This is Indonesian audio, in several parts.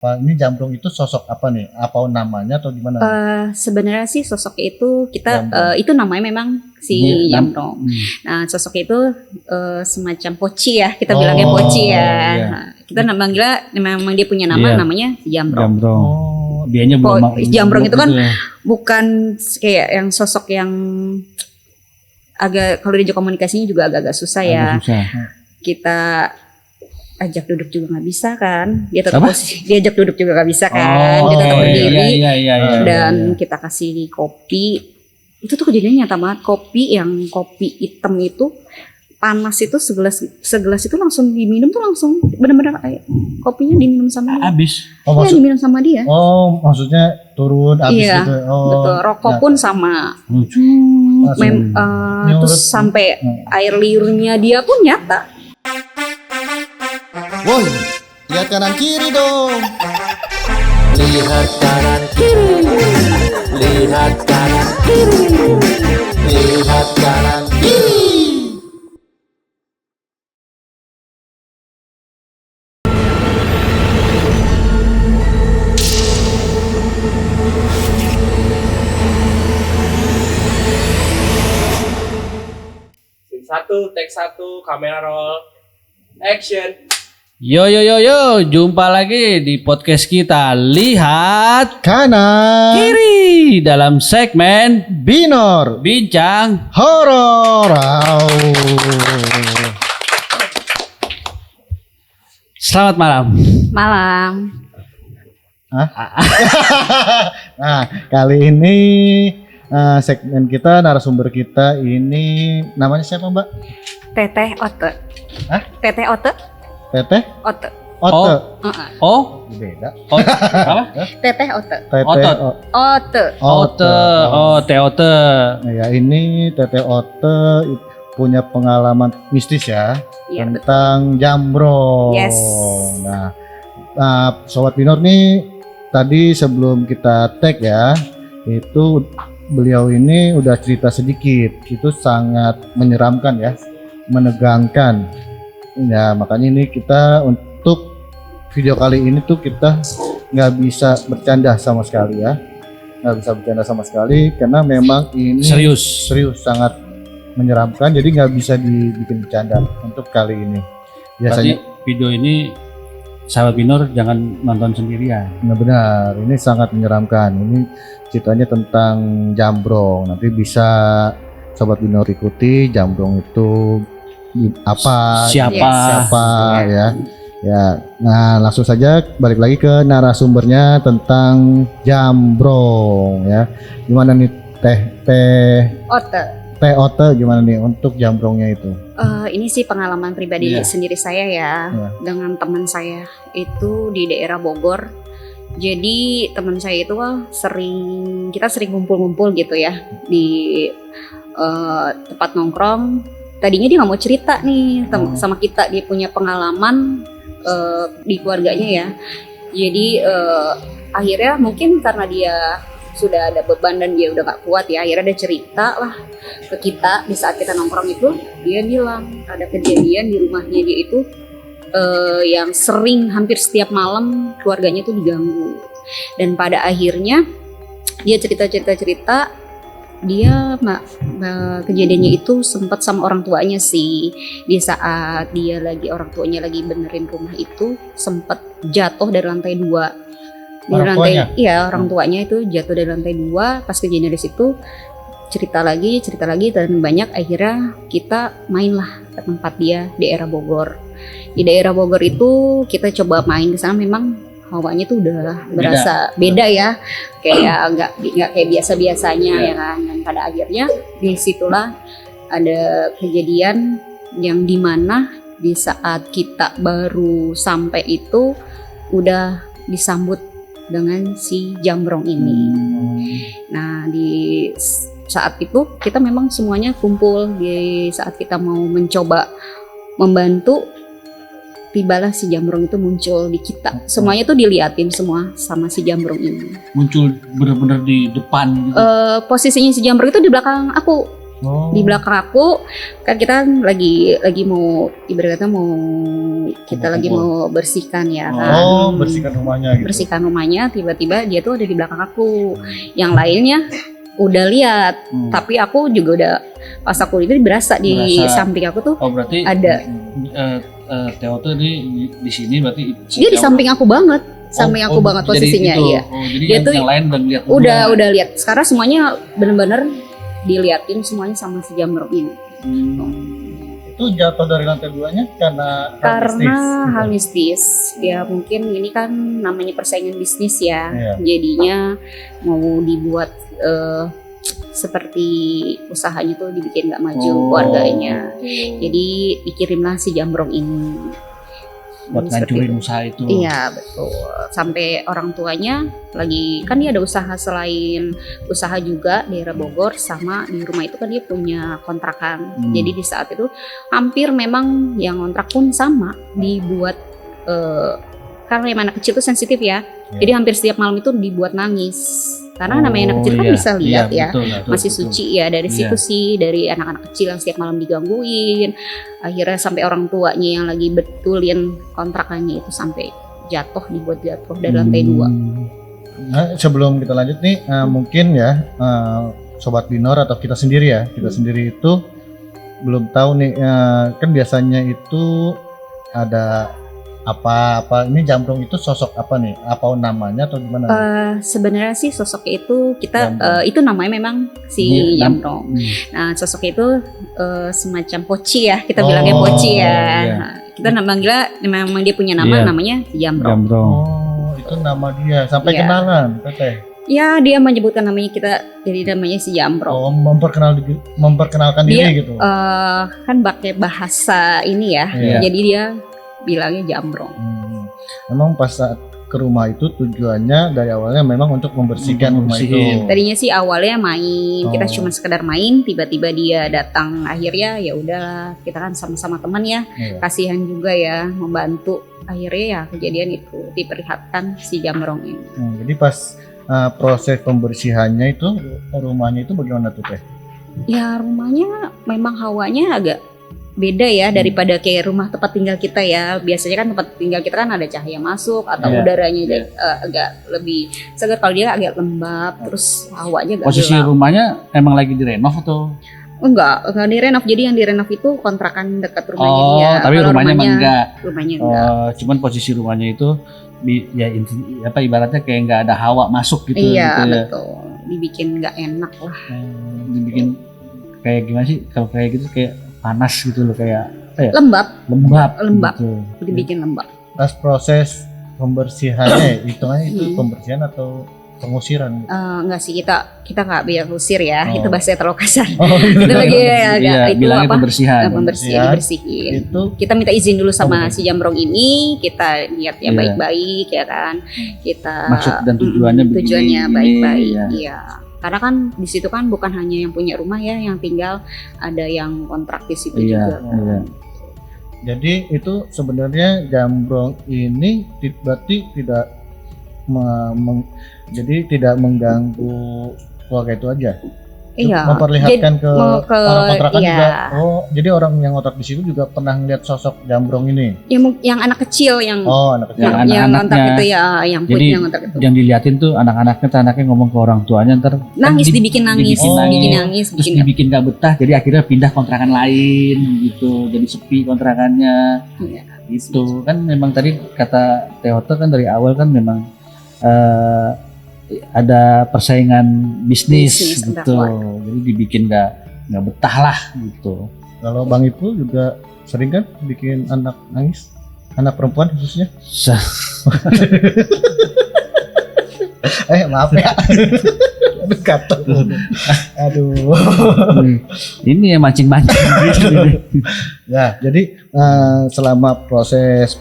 Pak, ini Jambrong itu sosok apa nih? Apa namanya atau gimana? Sebenarnya sih sosoknya itu kita itu namanya memang si Jambrong. Nah sosoknya itu semacam poci ya, kita bilangnya poci ya. Iya. Nah, kita memang dia punya nama, namanya Jambrong. Dianya Jambrong itu kan bukan kayak yang sosok yang agak, kalau diajak komunikasinya juga agak susah ya. Kita ajak duduk juga nggak bisa kan, dia tetap diajak duduk juga nggak bisa kan, dia tetap berdiri. Dan kita kasih kopi, itu tuh kejadiannya nyata banget. Kopi hitam itu panas, itu segelas itu langsung diminum tuh, langsung benar-benar kopinya diminum sama dia. Habis. Diminum sama dia. Maksudnya turun habis gitu. Betul. Rokok pun sama. Terus sampai air liurnya dia pun nyata. Woi, lihat kanan kiri dong. Lihat kanan kiri. Lihat kanan kiri. Lihat kanan kiri. Scene 1, take 1, kamera roll, action. Yo, jumpa lagi di podcast kita Lihat Kanan Kiri dalam segmen Binor Bincang Horor. Selamat malam. Nah, kali ini segmen kita, narasumber kita ini namanya siapa, Mbak? Teteh Ote. Teteh Ote. Teteh Ote. Ote. Beda. Apa? Teteh Ote. Ote. Ote. Nah, ya ini Teteh Ote punya pengalaman mistis ya, tentang Jambrong. Yes. Nah, Sobat Binor nih, tadi sebelum kita tag ya, itu beliau ini udah cerita sedikit, itu sangat menyeramkan ya, menegangkan. Ya makanya ini kita untuk video kali ini tuh kita nggak bisa bercanda sama sekali ya, karena memang ini serius sangat menyeramkan, jadi nggak bisa dibikin bercanda untuk kali ini. Biasanya berarti video ini sahabat Binor jangan nonton sendirian. Benar, ini sangat menyeramkan. Ini ceritanya tentang Jambrong. Nanti bisa Sobat Binor ikuti Jambrong itu apa, siapa ya. Nah langsung saja balik lagi ke narasumbernya tentang Jambrong ya. Gimana nih Teh Ote, gimana nih untuk Jambrongnya itu? Ini sih pengalaman pribadi sendiri saya ya, dengan teman saya itu di daerah Bogor. Jadi teman saya itu kita sering ngumpul-ngumpul gitu ya di tempat nongkrong. Tadinya dia nggak mau cerita nih sama kita, dia punya pengalaman di keluarganya ya. Jadi akhirnya mungkin karena dia sudah ada beban dan dia udah gak kuat ya, akhirnya dia cerita lah ke kita. Di saat kita nongkrong itu dia bilang ada kejadian di rumahnya dia itu yang sering hampir setiap malam keluarganya itu diganggu. Dan pada akhirnya dia cerita dia kejadiannya itu sempat sama orang tuanya sih. Di saat orang tuanya lagi benerin rumah itu sempat jatuh dari lantai 2. Orang tuanya itu jatuh dari lantai 2. Pas kejadian dari situ cerita lagi dan banyak. Akhirnya kita mainlah ke tempat dia di daerah Bogor. Di daerah Bogor itu kita coba main ke sana, memang hawanya tuh udah berasa beda ya, kayak nggak kayak biasanya ya kan. Dan pada akhirnya disitulah ada kejadian yang dimana di saat kita baru sampai itu udah disambut dengan si Jambrong ini. Nah di saat itu kita memang semuanya kumpul. Di saat kita mau mencoba membantu, tibalah si Jambrong itu muncul di kita. Semuanya tuh diliatin semua sama si Jambrong ini. Muncul benar-benar di depan gitu. Posisinya si Jambrong itu di belakang aku. Di belakang aku kan kita lagi mau ibaratnya kita lagi mau bersihkan ya kan. Bersihkan rumahnya gitu. Bersihkan rumahnya, tiba-tiba dia tuh ada di belakang aku. Yang lainnya udah lihat, tapi aku juga udah pas aku itu berasa di samping aku tuh. Oh berarti ada Theo tuh di sini berarti dia di samping aku banget. Samping aku banget posisinya, itu, iya. Jadi dia tuh yang lain udah lihat. Udah lihat. Sekarang semuanya bener-bener diliatin semuanya sama si Jambrong ini. Itu jatuh dari lantai 2-nya karena hal mistis. Ya mungkin ini kan namanya persaingan bisnis ya. Iya. Jadinya mau dibuat seperti usahanya tuh dibikin nggak maju keluarganya. Jadi dikirimlah si Jambrong ini. Buat ngancurin usaha itu. Iya betul. Sampai orang tuanya lagi kan dia ada usaha selain usaha juga di daerah Bogor, sama di rumah itu kan dia punya kontrakan. Jadi di saat itu hampir memang yang kontrak pun sama dibuat karena yang anak kecil itu sensitif ya. Jadi hampir setiap malam itu dibuat nangis. Karena namanya anak kecil kan bisa lihat ya, masih suci ya, dari situ sih, dari anak-anak kecil yang setiap malam digangguin, akhirnya sampai orang tuanya yang lagi betulin kontrakannya itu sampai dibuat jatuh dari lantai 2. Nah, sebelum kita lanjut nih, mungkin ya Sobat Binor atau kita sendiri ya, kita sendiri itu belum tahu nih, kan biasanya itu ada apa ini Jambrong itu sosok apa nih? Apa namanya atau gimana? Sebenarnya sih sosoknya itu kita itu namanya memang si Jambrong. Nah sosoknya itu semacam poci ya, kita bilangnya poci ya. Iya. Nah, kita memang dia punya nama, namanya si Jambrong. Oh itu nama dia, sampai kenalan Teteh. Ya dia menyebutkan namanya kita, jadi namanya si Jambrong. Oh memperkenalkan diri gitu. Kan pakai bahasa ini ya, jadi dia bilangnya Jambrong. Memang pas saat ke rumah itu tujuannya dari awalnya memang untuk membersihkan rumah itu. Tadinya sih awalnya main, kita cuma sekedar main, tiba-tiba dia datang, akhirnya ya udahlah, kita kan sama-sama teman ya, kasihan juga ya, membantu. Akhirnya ya kejadian itu diperlihatkan si Jambrong ini. Jadi pas proses pembersihannya itu rumahnya itu bagaimana tuh Teh? Ya rumahnya memang hawanya agak beda ya daripada kayak rumah tempat tinggal kita ya. Biasanya kan tempat tinggal kita kan ada cahaya masuk atau udaranya agak lebih segar. Kalau dia agak lembab, terus hawanya agak posisi gelap. Rumahnya emang lagi direnov atau? Enggak direnov. Jadi yang direnov itu kontrakan dekat rumahnya dia. Tapi rumahnya enggak. Rumahnya enggak. Cuman posisi rumahnya itu ibaratnya kayak nggak ada hawa masuk gitu. Iya gitu, betul. Dibikin nggak enak lah. Dibikin kayak gimana sih? Kalau kayak gitu kayak panas gitu loh, kayak lembab gitu. Dibikin lembab. Pas proses pembersihannya itu pembersihan atau pengusiran? Enggak sih, kita nggak biar usir ya, itu bahasa terlalu kasar. Gitu. Itu lagi itu bilangnya apa? pembersihan. Dibersihin. Itu kita minta izin dulu sama si Jambrong ini, kita niat yang baik-baik ya kan. Kita maksud dan tujuannya baik-baik. Iya. Karena kan di situ kan bukan hanya yang punya rumah ya yang tinggal, ada yang kontrak di situ juga. Iya. Jadi itu sebenarnya Jambrong ini berarti tidak tidak mengganggu keluarga itu aja. Iya. Memperlihatkan ke orang kontrakan iya. juga. Oh, jadi orang yang kontrak di situ juga pernah ngeliat sosok Jambrong ini. Yang anak kecil yang anak kecil. yang kontrak itu ya, yang punya kontrak itu. Yang diliatin tuh anaknya ngomong ke orang tuanya, ntar dibikin nangis. Dibikin gak betah, jadi akhirnya pindah kontrakan lain gitu, jadi sepi kontrakannya. Iya. Gitu kan memang tadi kata Teoto kan dari awal kan memang ada persaingan bisnis gitu, jadi dibikin nggak betah lah gitu. Kalau Bang Ipul juga sering kan bikin anak nangis, anak perempuan khususnya. Maaf ya. Aduh kata. Aduh. Ini ya mancing-mancing. Ya, jadi selama proses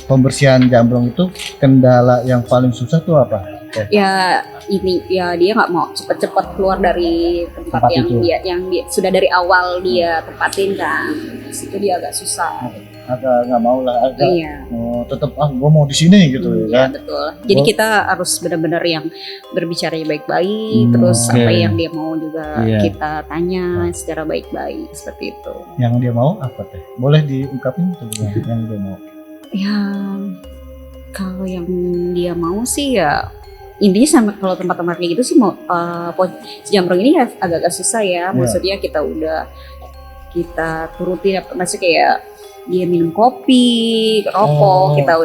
pembersihan Jambrong itu kendala yang paling susah tuh apa? Ya ini ya dia nggak mau cepet-cepet keluar dari tempat yang dia sudah dari awal dia tempatin kan. situ dia agak susah. Agak nggak mau lah, agak Iya. tetap gue mau di sini gitu Iya, kan. betul. Jadi kita harus benar-benar yang berbicara baik-baik, terus oke. apa yang dia mau juga Iya. kita tanya secara baik-baik seperti itu. Yang dia mau apa teh? Boleh diungkapin tuh yang dia mau. Ya, kalau yang dia mau sih ya intinya sama kalau tempat-tempat kayak gitu sih mau Jamrong ini ya agak-agak susah ya. Maksudnya kita turutin maksudnya kayak dia minum kopi, rokok, kita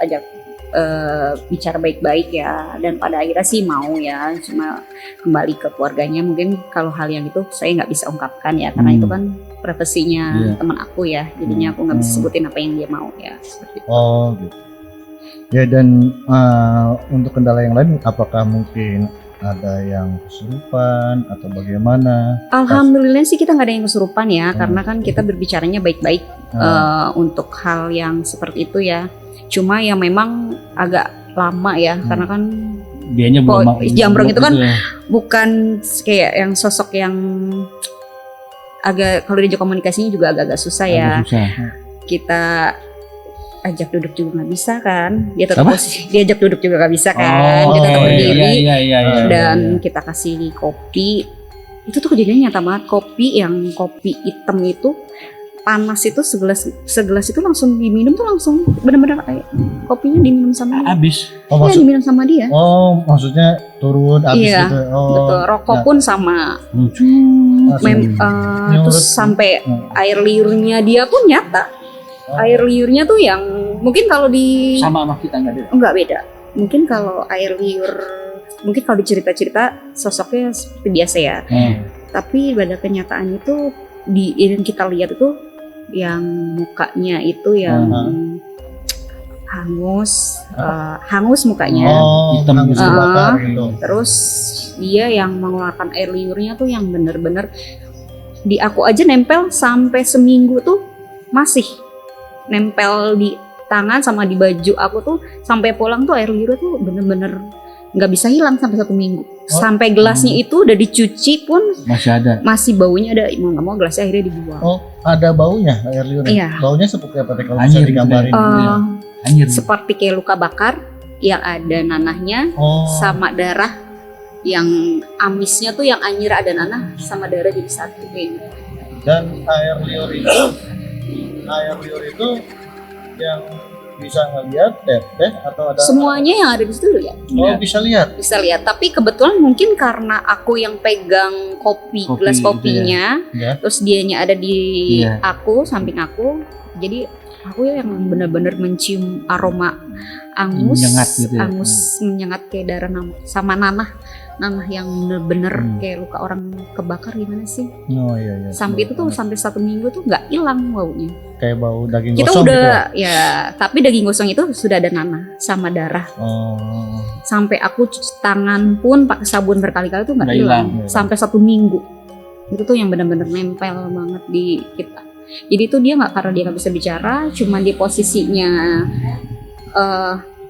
ajak bicara baik-baik ya, dan pada akhirnya sih mau ya, cuma kembali ke keluarganya. Mungkin kalau hal yang itu saya nggak bisa ungkapkan ya, karena itu kan privasinya teman aku ya, jadinya aku nggak bisa sebutin apa yang dia mau ya, seperti itu. Oh gitu. Ya, dan untuk kendala yang lain apakah mungkin ada yang kesurupan atau bagaimana? Alhamdulillah sih kita nggak ada yang kesurupan ya, karena kan kita berbicaranya baik-baik untuk hal yang seperti itu ya. Cuma yang memang agak lama ya, karena kan Dianya belum Jamrong itu kan ya. bukan kayak yang sosok yang agak, kalau diajak komunikasinya juga agak-agak susah ya. Susah. Kita ajak duduk juga nggak bisa kan, dia tetap diajak duduk juga nggak bisa kan, dia tetap berdiri. Iya, Dan kita kasih kopi, itu tuh kejadiannya nyata banget. Kopi hitam itu panas, itu segelas itu langsung diminum tuh langsung benar-benar kopinya diminum sama dia. Habis. Oh, Diminum sama dia. Oh, maksudnya turun habis Iya, gitu. Oh, betul. Rokok pun sama. Terus sampai air liurnya dia pun nyata. Air liurnya tuh yang mungkin kalau di sama kita nggak ada. Enggak beda. Mungkin kalau air liur, mungkin kalau dicerita-cerita sosoknya seperti biasa ya. Tapi pada kenyataan itu yang kita lihat itu yang mukanya itu yang hangus mukanya. Hitam hangus terbakar gitu. Terus dia yang mengeluarkan air liurnya tuh yang bener-bener di aku aja nempel sampai seminggu tuh masih nempel di tangan sama di baju aku tuh, sampai pulang tuh air liur tuh bener-bener nggak bisa hilang sampai 1 minggu. Sampai gelasnya itu udah dicuci pun masih baunya ada, mau nggak mau gelasnya akhirnya dibuang. Oh, ada baunya air liur. Iya. Baunya seperti apa teh kalau bisa digambarin? Seperti kayak luka bakar yang ada nanahnya sama darah yang amisnya tuh yang anyir ada nanah sama darah jadi satu kayak gitu. Dan air liur itu yang bisa ngeliat teteh atau ada semuanya yang ada di situ ya. Oh, bisa lihat. Bisa lihat, tapi kebetulan mungkin karena aku yang pegang gelas kopinya, terus dianya ada di aku, samping aku, jadi aku yang benar-benar mencium aroma angus, menyengat kayak darah sama nanah yang bener-bener kayak luka orang kebakar gimana sih? Oh iya. Sampai itu tuh sampai 1 minggu tuh nggak hilang baunya. Kayak bau daging Kita gosong udah gitu. ya, tapi daging gosong itu sudah ada nanah sama darah. Sampai aku cuci tangan pun pakai sabun berkali-kali tuh nggak hilang. Sampai 1 minggu. Itu tuh yang benar-benar nempel banget di kita. Jadi itu dia nggak, karena dia nggak bisa bicara, cuma di posisinya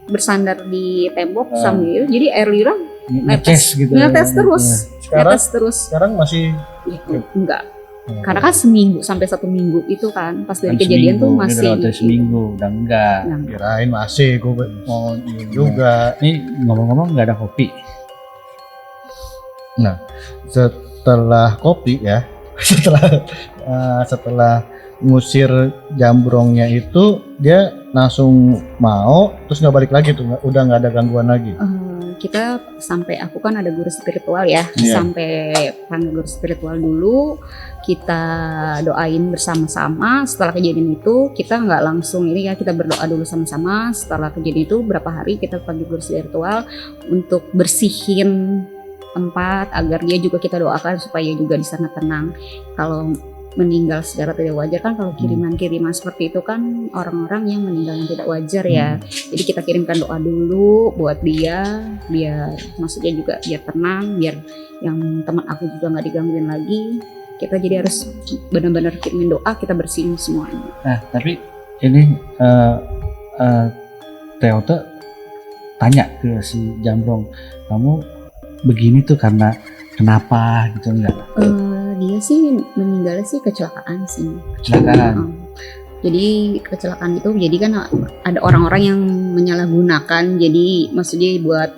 bersandar di tembok sambil, jadi air liur netes gitu. Netes terus. Sekarang masih enggak. Karena kan seminggu sampai 1 minggu itu kan pas dari kejadian tuh masih seminggu udah enggak. Kirain masih, gue mau juga. Ini ngomong-ngomong nggak ada kopi. Nah, setelah kopi ya, setelah ngusir Jambrongnya itu dia langsung mau, terus nggak balik lagi tuh, udah nggak ada gangguan lagi. Kita sampai, aku kan ada guru spiritual ya, sampai panggil guru spiritual dulu, kita doain bersama-sama. Setelah kejadian itu kita nggak langsung ini ya, kita berdoa dulu sama-sama. Setelah kejadian itu berapa hari kita panggil guru spiritual untuk bersihin tempat agar dia juga kita doakan supaya juga di sana tenang. Kalau meninggal secara tidak wajar kan, kalau kiriman-kiriman seperti itu kan orang-orang yang meninggal yang tidak wajar ya. Jadi kita kirimkan doa dulu buat dia, biar maksudnya juga biar tenang, biar yang teman aku juga nggak digangguin lagi. Kita jadi harus benar-benar kirimin doa, kita bersihin semuanya. Nah, tapi ini Teote tanya ke si Jambrong, kamu begini tuh karena kenapa gitu enggak? dia sih meninggalnya sih kecelakaan sih. Kecelakaan. Jadi kecelakaan itu jadi kan ada orang-orang yang menyalahgunakan, jadi maksudnya buat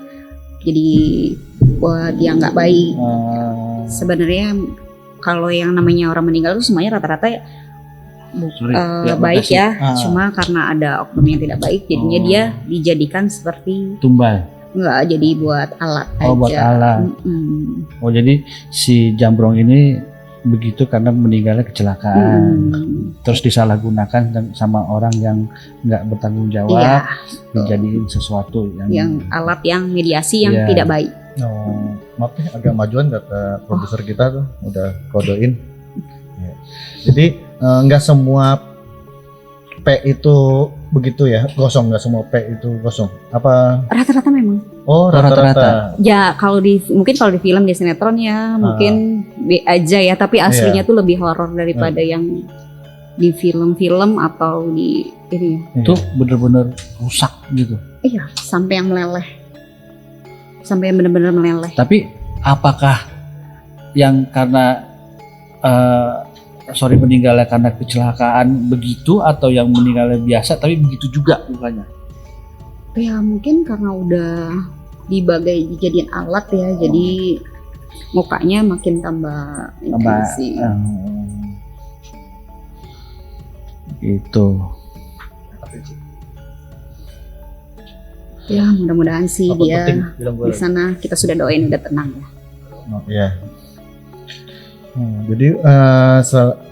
yang nggak baik. Sebenarnya kalau yang namanya orang meninggal itu semuanya rata-rata baik ya, cuma karena ada oknum yang tidak baik, jadinya dia dijadikan seperti tumbal. Enggak, jadi buat alat aja. Buat alat. Oh, jadi si Jambrong ini begitu karena meninggalnya kecelakaan, terus disalahgunakan sama orang yang nggak bertanggung jawab, dijadiin sesuatu yang alat yang mediasi yang tidak baik. Oh, maaf ya, agak majuan kata produser kita tuh udah kodein. Ya. Jadi nggak semua P itu begitu ya, gosong, nggak semua P itu gosong. Apa? Rata-rata memang. Oh, rata-rata. Ya mungkin kalau di film, di sinetron ya mungkin B aja ya, tapi aslinya tuh lebih horor daripada yang di film-film atau di ini. Itu bener-bener rusak gitu. Iya, sampai yang meleleh. Sampai yang benar-benar meleleh. Tapi apakah yang karena meninggalnya karena kecelakaan begitu, atau yang meninggalnya biasa tapi begitu juga mukanya? Ya mungkin karena udah dijadiin alat ya, jadi mukanya makin tambah sih. Gitu. Ya mudah-mudahan sih dia di sana, kita sudah doain udah tenang ya. Oh, iya. Jadi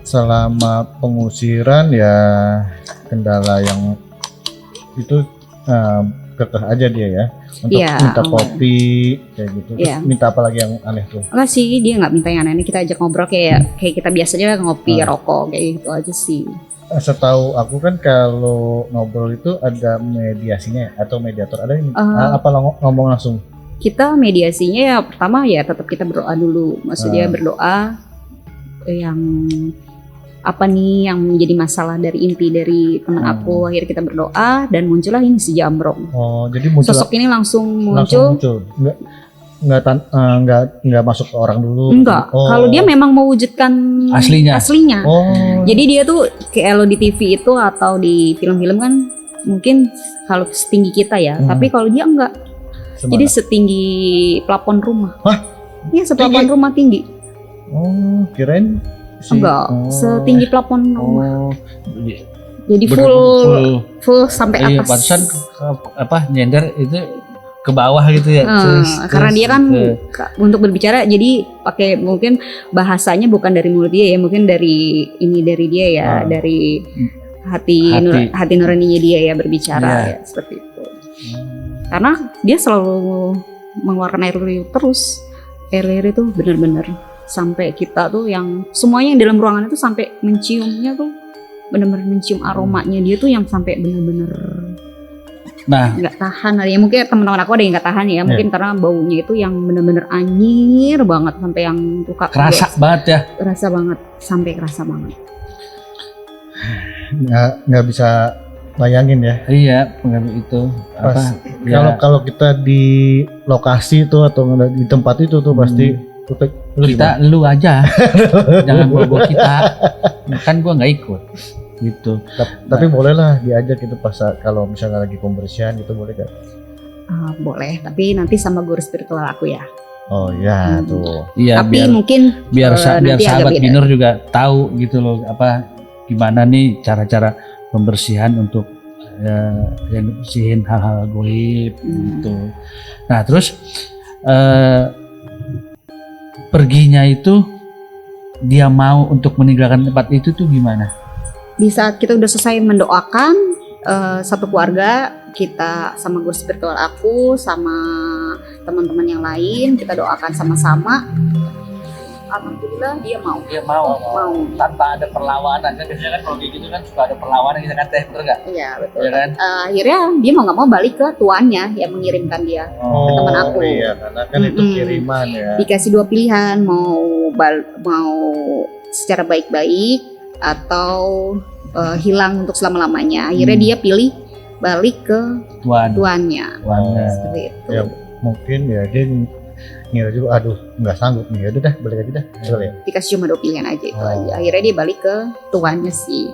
selama pengusiran ya kendala yang itu kekeh aja dia ya untuk minta kopi kayak gitu. Terus minta apa lagi yang aneh tuh? Enggak sih, dia nggak minta yang aneh, kita ajak ngobrol kayak kita biasanya ngopi, rokok kayak gitu aja sih. Setahu aku kan kalau ngobrol itu ada mediasinya atau mediator, ada yang apa ngomong langsung? Kita mediasinya ya pertama ya tetap kita berdoa dulu, maksudnya berdoa yang apa nih yang menjadi masalah dari inti dari teman aku, akhirnya kita berdoa dan muncullah ini si Jambrong. Oh, jadi sosok ini langsung muncul. Nggak masuk ke orang dulu. Enggak. Kalau dia memang mewujudkan aslinya. Oh. Jadi dia tuh kayak lo di TV itu atau di film-film kan mungkin kalau setinggi kita ya, tapi kalau dia enggak. Jadi setinggi plafon rumah. Hah? Iya, seplafon rumah tinggi. Oh, kirain enggak, setinggi plafon rumah. Jadi full sampai atas. Pantesan nyender itu ke bawah gitu ya. Karena dia kan untuk berbicara jadi pakai mungkin bahasanya bukan dari mulut dia ya, mungkin dari dia ya, dari hati nuraninya dia ya berbicara ya, seperti itu. Karena dia selalu mengeluarkan air liur terus. Air liur itu benar-benar sampai kita tuh yang semuanya yang dalam ruangan itu sampai menciumnya tuh benar-benar mencium aromanya dia tuh yang sampai benar-benar nggak tahan. Ya mungkin teman-teman aku ada yang nggak tahan ya, mungkin karena baunya itu yang benar-benar anyir banget sampai yang tuh kerasa banget ya. Kerasa banget, sampai kerasa banget. Nggak bisa bayangin ya. Iya, itu kalau kita di lokasi itu atau di tempat itu tuh pasti kita lu aja jangan bawa kita, kan gua nggak ikut gitu. Tapi boleh lah diajak itu pas kalau misalnya lagi pembersihan gitu, boleh gak? Boleh, tapi nanti sama guru spiritual aku ya. Oh iya tuh. Iya, tapi mungkin biar sahabat Binur juga tahu gitu loh, gimana nih cara-cara pembersihan untuk yang bersihin hal-hal goib gitu. Nah terus perginya itu dia mau untuk meninggalkan tempat itu tuh gimana? Di saat kita udah selesai mendoakan satu keluarga, kita sama guru spiritual aku sama teman-teman yang lain, kita doakan sama-sama. Alhamdulillah dia mau. Dia mau. Tanpa ada perlawanan kan, biasanya kan kalau kayak gitu kan suka ada perlawanan gitu kan, betul nggak? Iya betul. Ya kan? Akhirnya dia mau nggak mau balik ke tuannya yang mengirimkan dia ke teman aku. Iya, karena kan itu kiriman ya. Dikasih dua pilihan, mau secara baik-baik atau hilang untuk selama-lamanya. Akhirnya dia pilih balik ke tuannya. Seperti itu. Ya, mungkin ya dia ngira juga aduh nggak sanggup nih, udah dah balik aja dah. Betul ya. Dikasih cuma 2 pilihan aja itu Oh. aja. Akhirnya dia balik ke tuannya sih.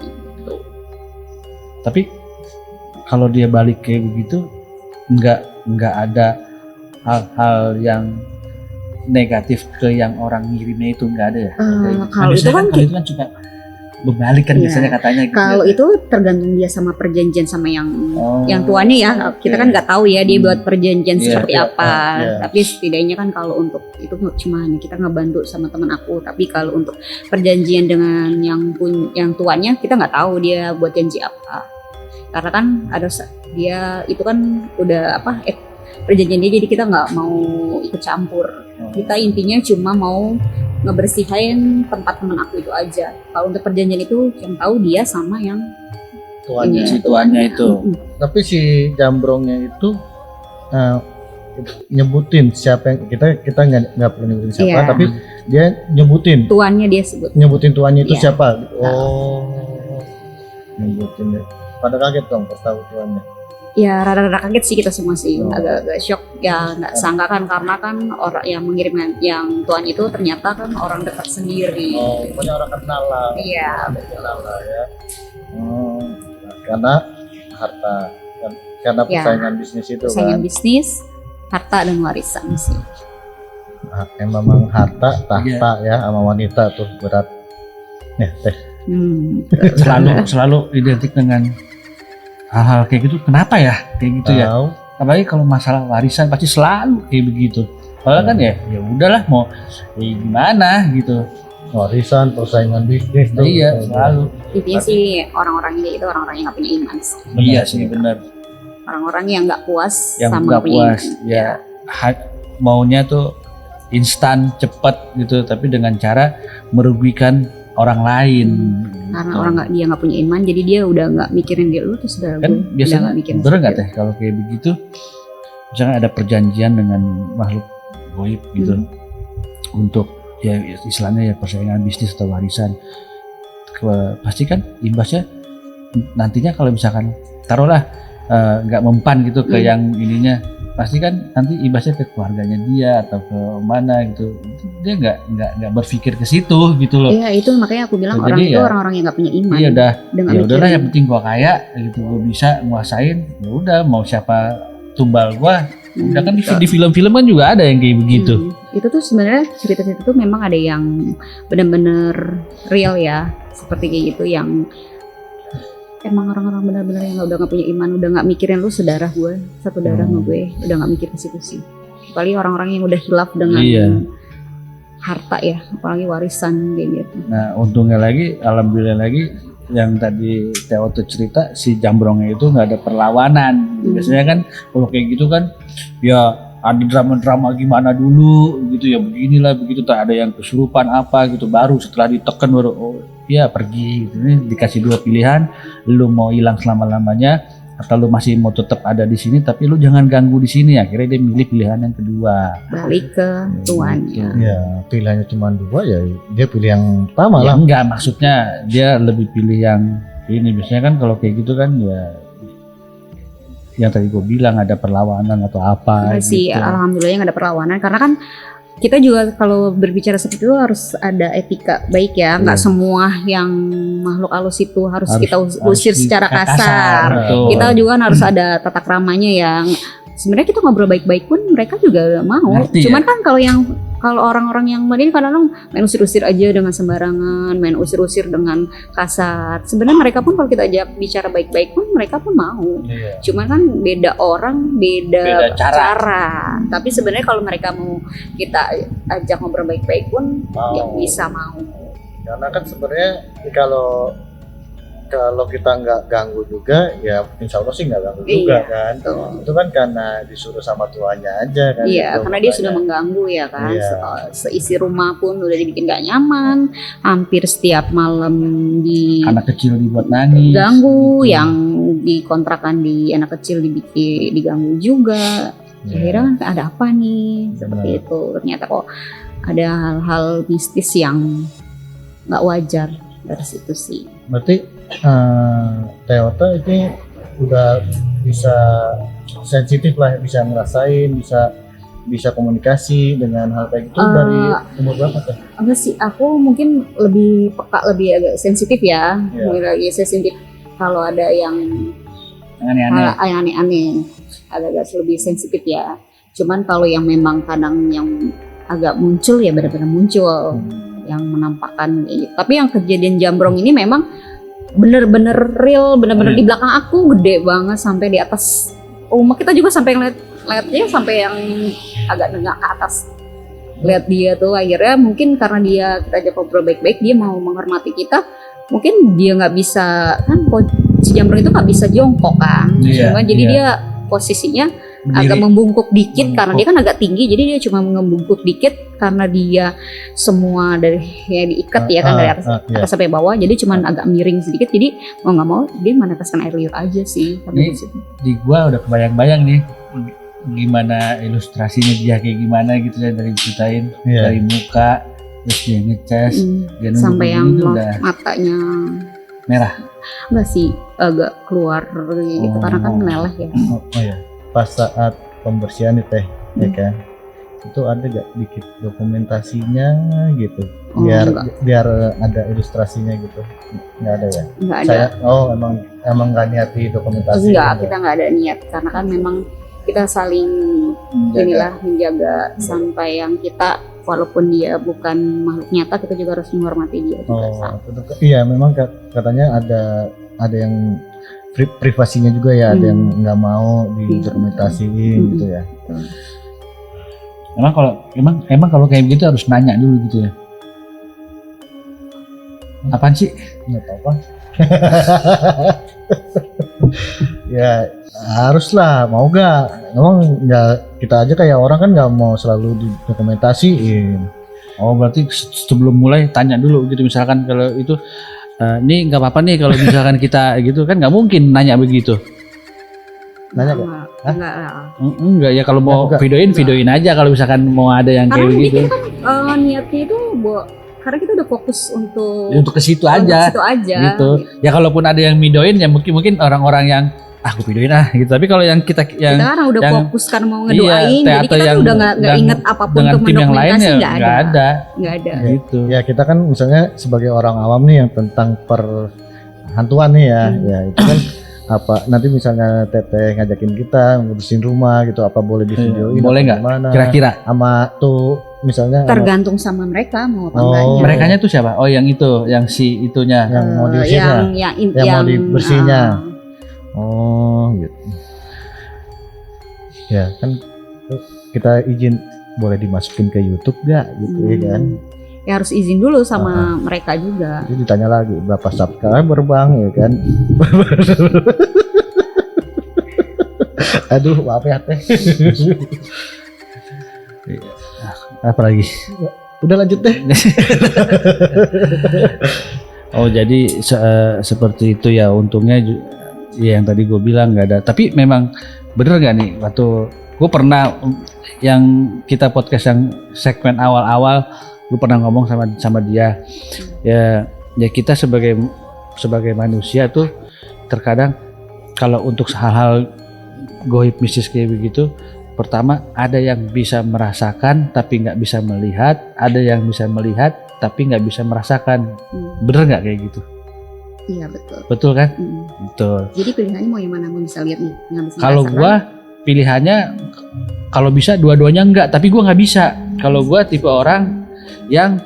Tapi kalau dia balik kayak begitu nggak ada hal-hal yang negatif ke yang orang ngirimnya itu, nggak ada ya? Kalau itu biasanya kan kalau itu kan suka berbalik kan Iya. biasanya katanya gitu. kalau ya. itu tergantung dia sama perjanjian sama yang Oh, tuannya ya. Kita oke. kan nggak tahu ya dia buat perjanjian Iya, seperti iya, apa. iya. Tapi setidaknya kan kalau untuk itu cuma hanya kita ngebantu sama teman aku. Tapi kalau untuk perjanjian dengan yang tuannya kita nggak tahu dia buat janji apa. Karena kan ada dia itu kan udah perjanjian dia, jadi kita nggak mau ikut campur. Kita intinya cuma mau ngebersihin tempat teman aku itu aja. Kalau untuk perjanjian itu yang tahu dia sama yang Tuannya. ini, Si tuannya itu. Tapi si Jambrongnya itu nyebutin siapa yang kita nggak perlu nyebutin siapa, Iya. tapi dia nyebutin tuannya dia sebut. tuannya itu Iya. siapa. Oh, nyebutin ya. Pada kaget dong pas tahu tuannya. Ya rada-rada kaget sih kita semua sih, Oh. agak-agak shock ya, nggak sangka kan karena kan orang yang mengirimkan yang tuan itu ternyata kan orang dekat sendiri. Oh, pokoknya orang kenal lah. Iya. Kenal lah ya. Oh, karena harta, karena Ya, persaingan bisnis itu Persaingan kan. bisnis, harta dan warisan sih. Memang harta, tahta ya sama wanita tuh berat. Ya, teh. Selalu identik dengan hal-hal kayak gitu. Kenapa ya kayak gitu ya? Tahu. Apalagi kalau masalah warisan pasti selalu kayak begitu. Kalau kan ya udahlah mau gimana gitu. Warisan, persaingan bisnis tuh. Iya, selalu. Intinya sih orang-orang ini itu orang-orang yang nggak punya iman sih. Iya sih benar. Orang-orang yang nggak puas Yang sama nggak punya puas iman. ya maunya tuh instan, cepat gitu, tapi dengan cara merugikan orang lain. Karena Gitu. orang dia nggak punya iman, jadi dia udah nggak mikirin dia lu tuh saudara Kan gue. Udah biasanya nggak mikirin bener nggak dia. teh kalau kayak begitu, misalnya ada perjanjian dengan makhluk goib gitu untuk ya istilahnya ya persaingan bisnis atau warisan, pasti kan imbasnya nantinya kalau misalkan taruhlah nggak mempan gitu ke yang ininya, pasti kan nanti imbasnya ke keluarganya dia atau ke mana gitu, dia nggak berpikir ke situ gitu loh. Iya itu makanya aku bilang Jadi orang itu ya, orang-orang yang nggak punya iman. Iya udah, Dengan ya udahlah mikirin. yang penting gua kaya gitu, gua bisa nguasain, ya udah mau siapa tumbal gua. Udah kan di film-film kan juga ada yang kayak begitu. Itu tuh sebenarnya cerita-cerita tuh memang ada yang benar-benar real ya, seperti kayak gitu yang emang orang-orang benar-benar yang udah nggak punya iman, udah nggak mikirin lu saudara gue, satu darah sama gue, udah nggak mikir ke situ sih. Apalagi orang-orang yang udah hilaf dengan Iya. harta ya, apalagi warisan kayak gitu. Nah untungnya lagi, alhamdulillah lagi yang tadi Theo tuh cerita si Jambrongnya itu nggak ada perlawanan. Biasanya kan kalau kayak gitu kan ya ada drama-drama gimana dulu gitu ya, beginilah begitu, tak ada yang kesurupan apa gitu, baru setelah ditekan baru oh ya pergi gitu. Ini dikasih 2 pilihan, lu mau hilang selama-lamanya atau lu masih mau tetap ada di sini tapi lu jangan ganggu di sini. Akhirnya dia milih pilihan yang kedua. Balik ke tuannya. Ya, pilihannya cuma 2 ya, dia pilih yang pertama Ya lah. enggak, maksudnya dia lebih pilih yang ini. Biasanya kan kalau kayak gitu kan ya yang tadi gue bilang ada perlawanan atau apa Enggak sih, gitu. alhamdulillah nggak ada perlawanan karena kan kita juga kalau berbicara seperti itu harus ada etika baik ya, nggak semua yang makhluk halus itu harus kita usir secara kasar. betul. Kita juga kan harus ada tata keramanya yang sebenarnya kita ngobrol baik-baik pun mereka juga mau. Ngerti, Cuman kan kalau orang-orang yang ini kadang-kadang main usir-usir aja dengan sembarangan, main usir-usir dengan kasar. Sebenarnya mereka pun kalau kita ajak bicara baik-baik pun mereka pun mau. Iya. Cuman kan beda orang, beda Beda cara. Tapi sebenarnya kalau mereka mau kita ajak ngobrol baik-baik pun Mau. ya bisa mau. Karena kan sebenarnya kalau kita nggak ganggu juga, ya insya Allah sih nggak ganggu juga Iya, kan. betul. Itu kan karena disuruh sama tuannya aja kan. Iya, Itu karena dia makanya. sudah mengganggu ya kan. Iya. Seisi rumah pun udah dibikin gak nyaman. Hampir setiap malam Anak kecil dibuat nangis. diganggu, gitu. yang dikontrakan di anak kecil dibikin diganggu juga. Iya. Akhirnya kan ada apa nih seperti Benar. itu. Ternyata kok ada hal-hal mistis yang nggak wajar dari situ sih. Berarti Teota ini udah bisa sensitif lah, bisa ngerasain, bisa bisa komunikasi dengan hal kayak gitu dari umur berapa tuh? Apa sih? Aku mungkin lebih peka, lebih agak sensitif ya. Iya. Mungkin lagi sensitif kalau ada yang aneh-aneh, agak lebih sensitif ya. Cuman kalau yang memang kadang yang agak muncul ya benar-benar muncul, yang menampakkan gitu. Tapi yang kejadian Jambrong ini memang bener-bener real, bener-bener di belakang aku gede banget sampai di atas rumah kita juga, sampai ngeliatnya sampai yang agak nengak ke atas. Lihat dia tuh akhirnya mungkin karena dia kita ajak ngobrol baik-baik, dia mau menghormati kita, mungkin dia nggak bisa kan, si Jambrong itu nggak bisa jongkok kan, jadi dia posisinya agak membungkuk dikit karena dia kan agak tinggi, jadi dia cuma membungkuk dikit karena dia semua dari ya diikat ya kan dari atas sampai bawah, jadi cuma agak miring sedikit, jadi mau nggak mau dia meneteskan air liur aja sih. Ini di gua udah kebayang-bayang nih gimana ilustrasinya dia kayak gimana gitu ya, dari ceritain dari muka terus dia ngecas dia sampai yang udah matanya merah. Enggak sih, agak keluar gitu karena kan meleleh ya. Oh ya, pas saat pembersihan itu ya kan, itu ada gak dikit dokumentasinya gitu, biar ada ilustrasinya gitu? Nggak ada ya? Nggak ada. Emang nggak niat di dokumentasi? Enggak, kita nggak ada niat karena kan memang kita saling menjaga sampai yang kita, walaupun dia bukan makhluk nyata, kita juga harus menghormati dia juga. Iya, memang katanya ada yang privasinya juga ya, ada yang nggak mau didokumentasiin gitu ya. Emang kalau kayak begitu harus nanya dulu gitu ya. Apaan sih? Nggak apa-apa. Ya haruslah, mau gak? Emang nggak, kita aja kayak orang kan nggak mau selalu didokumentasiin. Oh berarti sebelum mulai tanya dulu gitu, misalkan kalau itu nih nggak apa-apa nih kalau misalkan kita gitu kan, nggak mungkin nanya begitu. Nanya enggak ya, kalau mau videoin aja kalau misalkan mau ada yang kayak begitu. Kan niatnya itu karena kita udah fokus untuk ke situ aja gitu. Ya kalaupun ada yang videoin ya mungkin orang-orang yang aku videoin gitu. Tapi kalau yang kita kan udah fokus kan mau ngedoain, jadi kita kan udah nggak inget apapun untuk mendokumentasi, nggak ada gitu. Ya kita kan misalnya sebagai orang awam nih yang tentang perhantuan nih ya, ya itu kan apa, nanti misalnya Teteh ngajakin kita ngurusin rumah gitu, apa boleh di videoin? Boleh nggak? Kira-kira sama tuh misalnya tergantung sama mereka mau apa enggaknya. Merekanya tuh siapa? Oh yang itu, yang si itunya, yang mau diusirnya, yang mau dibersihnya. Oh gitu. Ya kan kita izin boleh dimasukin ke YouTube gak gitu ya kan? Ya harus izin dulu sama mereka juga. Jadi ditanya lagi berapa subscriber bang ya kan? Aduh maaf ya Teh. Apa lagi? Udah lanjut deh. Oh jadi seperti itu ya, untungnya ya yang tadi gue bilang nggak ada. Tapi memang bener nggak nih, waktu gue pernah yang kita podcast yang segmen awal-awal, gue pernah ngomong sama dia ya kita sebagai manusia tuh terkadang kalau untuk hal-hal goib mistis kayak begitu, pertama ada yang bisa merasakan tapi nggak bisa melihat, ada yang bisa melihat tapi nggak bisa merasakan. Bener nggak kayak gitu? Iya betul. Betul kan? Betul. Jadi pilihannya mau yang mana? Mau bisa lihat nih? Kalau gua pilihannya kalau bisa dua-duanya enggak, tapi gua nggak bisa. Kalau gua tipe orang yang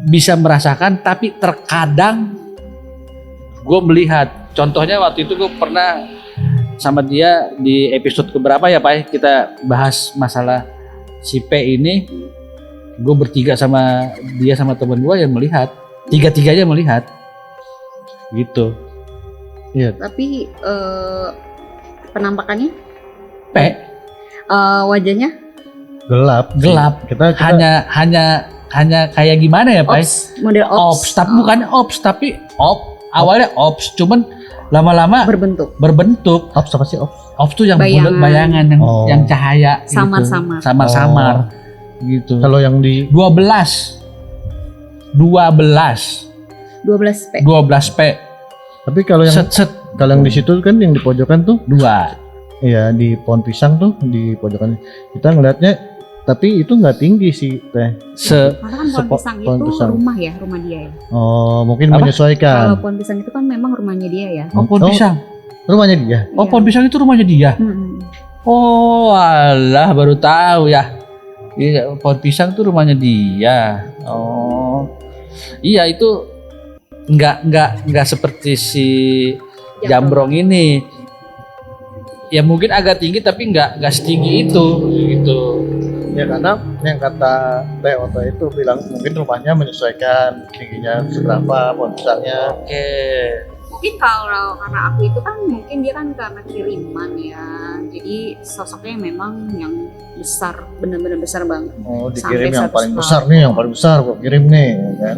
bisa merasakan tapi terkadang gua melihat. Contohnya waktu itu gua pernah sama dia di episode keberapa ya Pak, kita bahas masalah si P ini. Gue bertiga sama dia sama temen gue yang melihat, tiga-tiganya melihat gitu. Iya. Tapi penampakannya P wajahnya gelap. Kita hanya kayak gimana ya Pak? Model ops, tapi bukan ops, tapi awalnya ops, cuman lama-lama berbentuk. Ops apa sih ops? Ops tuh yang bulat, bayangan yang cahaya samar-samar gitu. Kalau yang di 12 P. Tapi kalau yang kalau yang di situ kan yang di pojokan tuh 2. ya di pohon pisang tuh di pojokan kita ngelihatnya, tapi itu nggak tinggi sih teh. Karena kan pohon pisang pohon itu pisang. rumah ya, rumah dia ya. Oh mungkin Apa? menyesuaikan. Kalau pohon pisang itu kan memang rumahnya dia ya. Oh, pohon Oh. pisang. Rumahnya dia. Oh, Iya. pohon pisang itu rumahnya dia. Mm-mm. Oh, alah baru tahu ya. Iya, pohon pisang tuh rumahnya dia. Oh. Iya, itu enggak seperti si jambrong ini. Ya mungkin agak tinggi tapi enggak setinggi itu gitu. Ya karena yang kata Teh Oto itu bilang mungkin rumahnya menyesuaikan tingginya seberapa pohon pisangnya. Oke. Mungkin kalau karena aku itu kan mungkin dia kan karena kiriman ya. Jadi sosoknya memang yang besar, benar-benar besar banget. Oh Sampai dikirim yang 100 paling gram. besar nih, yang paling besar gua kirim nih, ya kan?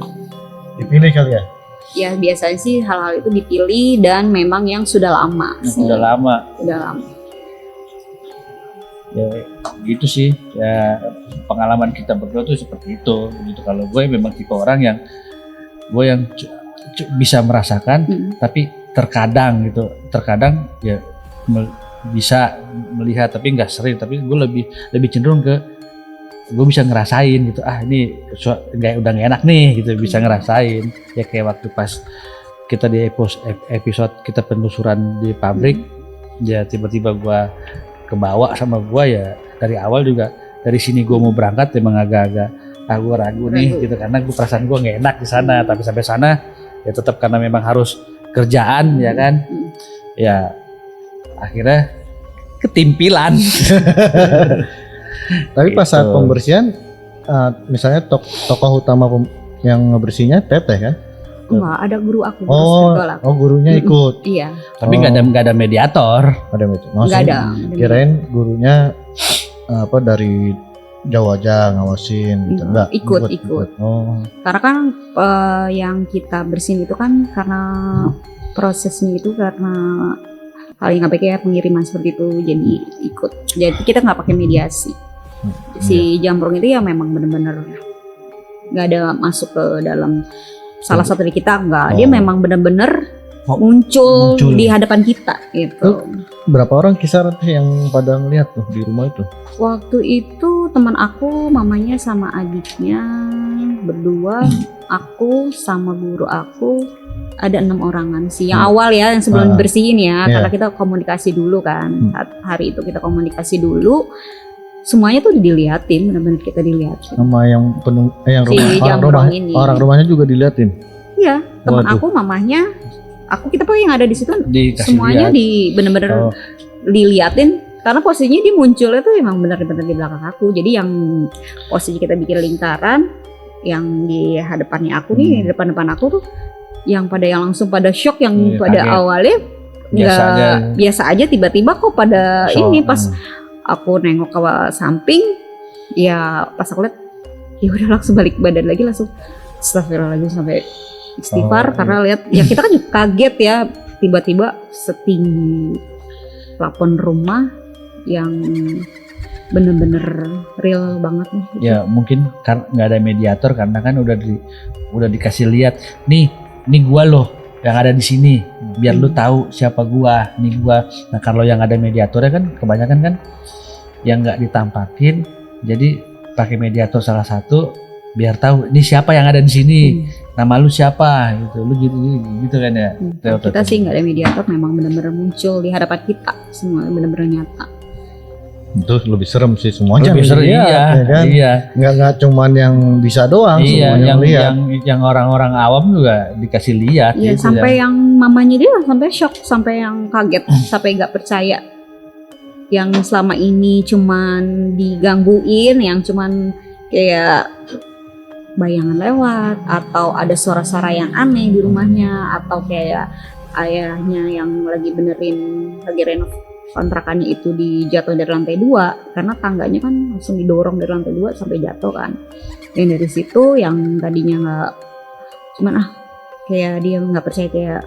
Dipilih kali ya. Ya biasanya sih hal-hal itu dipilih dan memang yang sudah lama. Udah lama. Udah lama. Ya gitu sih. Ya pengalaman kita berdua tuh seperti itu. Gitu. Kalau gue memang tipe orang yang bisa merasakan tapi terkadang terkadang ya bisa melihat tapi nggak sering, tapi gue lebih cenderung ke gue bisa ngerasain gitu, ini udah nggak enak nih gitu, bisa ngerasain ya kayak waktu pas kita di episode kita penelusuran di pabrik ya tiba-tiba gue kebawa sama gue ya dari awal juga dari sini gue mau berangkat emang agak-agak ragu nih gitu karena gue perasaan gue nggak enak di sana, tapi sampai sana ya tetap karena memang harus kerjaan ya kan ya akhirnya ketimpilan. Tapi pas saat Gitu. pembersihan, misalnya tokoh utama yang ngebersihnya Teteh kan? Enggak, ada guru aku guru Oh, spiritual aku. gurunya ikut. Iya, Tapi nggak ada mediator. Ada itu. enggak ada. Kirain gurunya dari jauh aja ngawasin gitu. Enggak. Ikut. Oh. Karena kan yang kita bersihin itu kan karena prosesnya itu karena hal yang kayak pengiriman seperti itu, jadi ikut. Jadi kita nggak pakai mediasi. Si jambrong itu ya memang benar-benar nggak ada masuk ke dalam salah satu dari kita, enggak. Dia memang benar-benar muncul di hadapan kita gitu. Berapa orang kisaran yang pada ngeliat tuh di rumah itu? Waktu itu teman aku, mamanya sama adiknya berdua, aku sama guru aku ada 6 orangan sih. Yang awal ya, yang sebelum bersihin ya, karena kita komunikasi dulu kan. Hari itu kita komunikasi dulu. Semuanya tuh diliatin, benar-benar kita diliatin. Sama yang orang rumahnya juga diliatin. Iya, teman aku, mamahnya, kita pokoknya yang ada di situ semuanya benar-benar diliatin. Karena posisinya dia munculnya tuh emang benar-benar di belakang aku. Jadi yang posisi kita bikin lingkaran, yang di hadapannya aku nih, di depan aku tuh, yang langsung pada shock, yang pada kaget. Awalnya biasa aja, tiba-tiba kok pada ini pas aku nengok ke samping, ya pas aku lihat, ya udah langsung balik badan lagi, langsung astagfirullahaladzim sampai istighfar karena lihat, ya kita kan juga kaget ya, tiba-tiba setinggi plafon rumah yang bener-bener real banget nih. Ya mungkin karena nggak ada mediator karena kan udah dikasih lihat, nih gua loh yang ada di sini, biar lu tahu siapa gua, nih gua. Nah kalau yang ada mediatornya kan kebanyakan kan yang nggak ditampakin, jadi pakai mediator salah satu biar tahu ini siapa yang ada di sini, nama lu siapa gitu, lu gitu kan ya. Kita sih nggak ada mediator, memang benar-benar muncul di hadapan kita, semua benar-benar nyata. Itu lebih serem sih, semuanya lebih serem, ya kan? Iya. Nggak cuman yang bisa doang, iya, semuanya yang orang-orang awam juga dikasih lihat. Iya, gitu sampai yang mamanya dia sampai shock, sampai yang kaget, sampai nggak percaya. Yang selama ini cuman digangguin, yang cuman kayak bayangan lewat, atau ada suara-suara yang aneh di rumahnya, atau kayak ayahnya yang lagi renov kontrakannya itu dijatuh dari lantai 2 karena tangganya kan langsung didorong dari lantai 2 sampai jatuh kan. Dan dari situ yang tadinya nggak, cuman kayak dia nggak percaya, kayak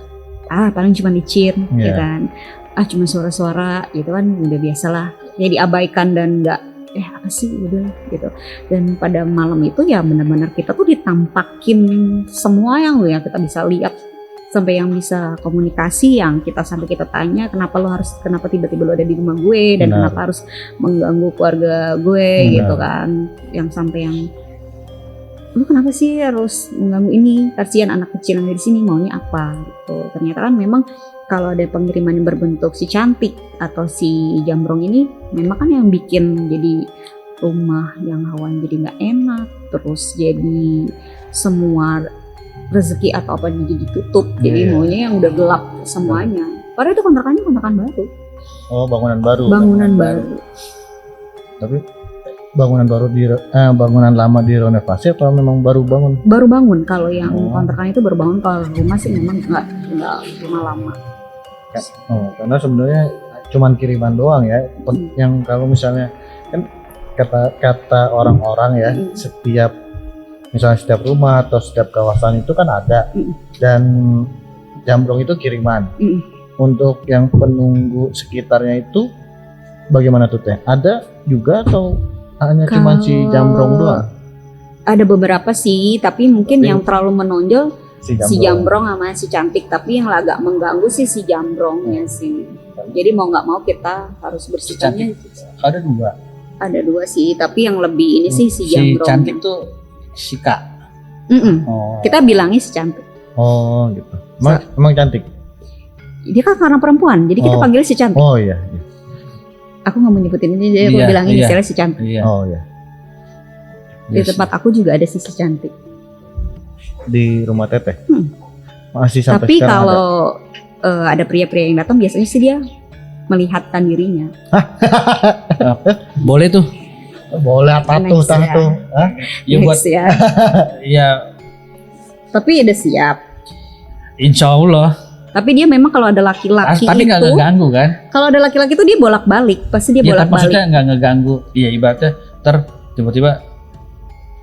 paling cuma licin ya kan, cuma suara-suara gitu kan, udah biasalah ya, diabaikan dan nggak apa sih udah gitu. Dan pada malam itu ya benar-benar kita tuh ditampakin semua yang kita bisa lihat sampai yang bisa komunikasi, yang sampai kita tanya kenapa tiba-tiba lo ada di rumah gue dan Benar. kenapa harus mengganggu keluarga gue Benar. gitu kan, yang sampai yang lu kenapa sih harus mengganggu ini, kasihan anak kecil yang ada di sini maunya apa gitu. Ternyata kan memang kalau ada pengiriman yang berbentuk si cantik atau si jambrong ini, memang kan yang bikin jadi rumah yang hawanya jadi nggak enak, terus jadi semua rezeki atau apa jadi ditutup, jadi Iya. maunya yang udah gelap semuanya. Padahal itu kontrakannya kontrakan baru, Oh, bangunan baru. bangunan baru. Tapi bangunan baru bangunan lama direnovasi atau memang baru bangun? Baru bangun. Kalau yang Oh. kontrakan itu baru bangun, kalau rumah sih memang nggak rumah lama. Oh, karena sebenarnya cuman kiriman doang ya. Yang kalau misalnya kan kata orang-orang ya, setiap rumah atau setiap kawasan itu kan ada, dan jambrong itu kiriman. Untuk yang penunggu sekitarnya itu bagaimana tuh Teh? Ada juga atau hanya cuman si jambrong doang? Ada beberapa sih, tapi mungkin yang terlalu menonjol si jambrong sama si cantik, tapi yang agak mengganggu sih si jambrongnya sih. Jadi mau nggak mau kita harus bersihkannya. Ada 2. Ada 2 sih, tapi yang lebih ini sih si jambrong. Si cantik tuh si Kak. Oh. Kita bilangnya si cantik. Oh gitu. Emang cantik? Dia kan karena perempuan, jadi kita panggil si cantik. Oh iya. Iya. Aku nggak mau nyebutin ini, jadi aku Iya, bilangin iya. istilah si cantik. Iya. Oh iya. Di tempat aku juga ada si cantik. Di rumah Teteh. Masih sampai Tapi sekarang kalau ada pria-pria yang datang, biasanya sih dia melihatkan dirinya. Boleh tuh. ada. Boleh Next ya. tato. Hah? Ya buat Next ya. ya Tapi udah siap. insya Allah. Tapi dia memang kalau ada laki-laki Tapi nggak itu, ngeganggu kan? kalau ada laki-laki itu dia bolak-balik, pasti dia Ya tapi maksudnya bolak-balik. nggak ngeganggu. Iya ibaratnya tiba-tiba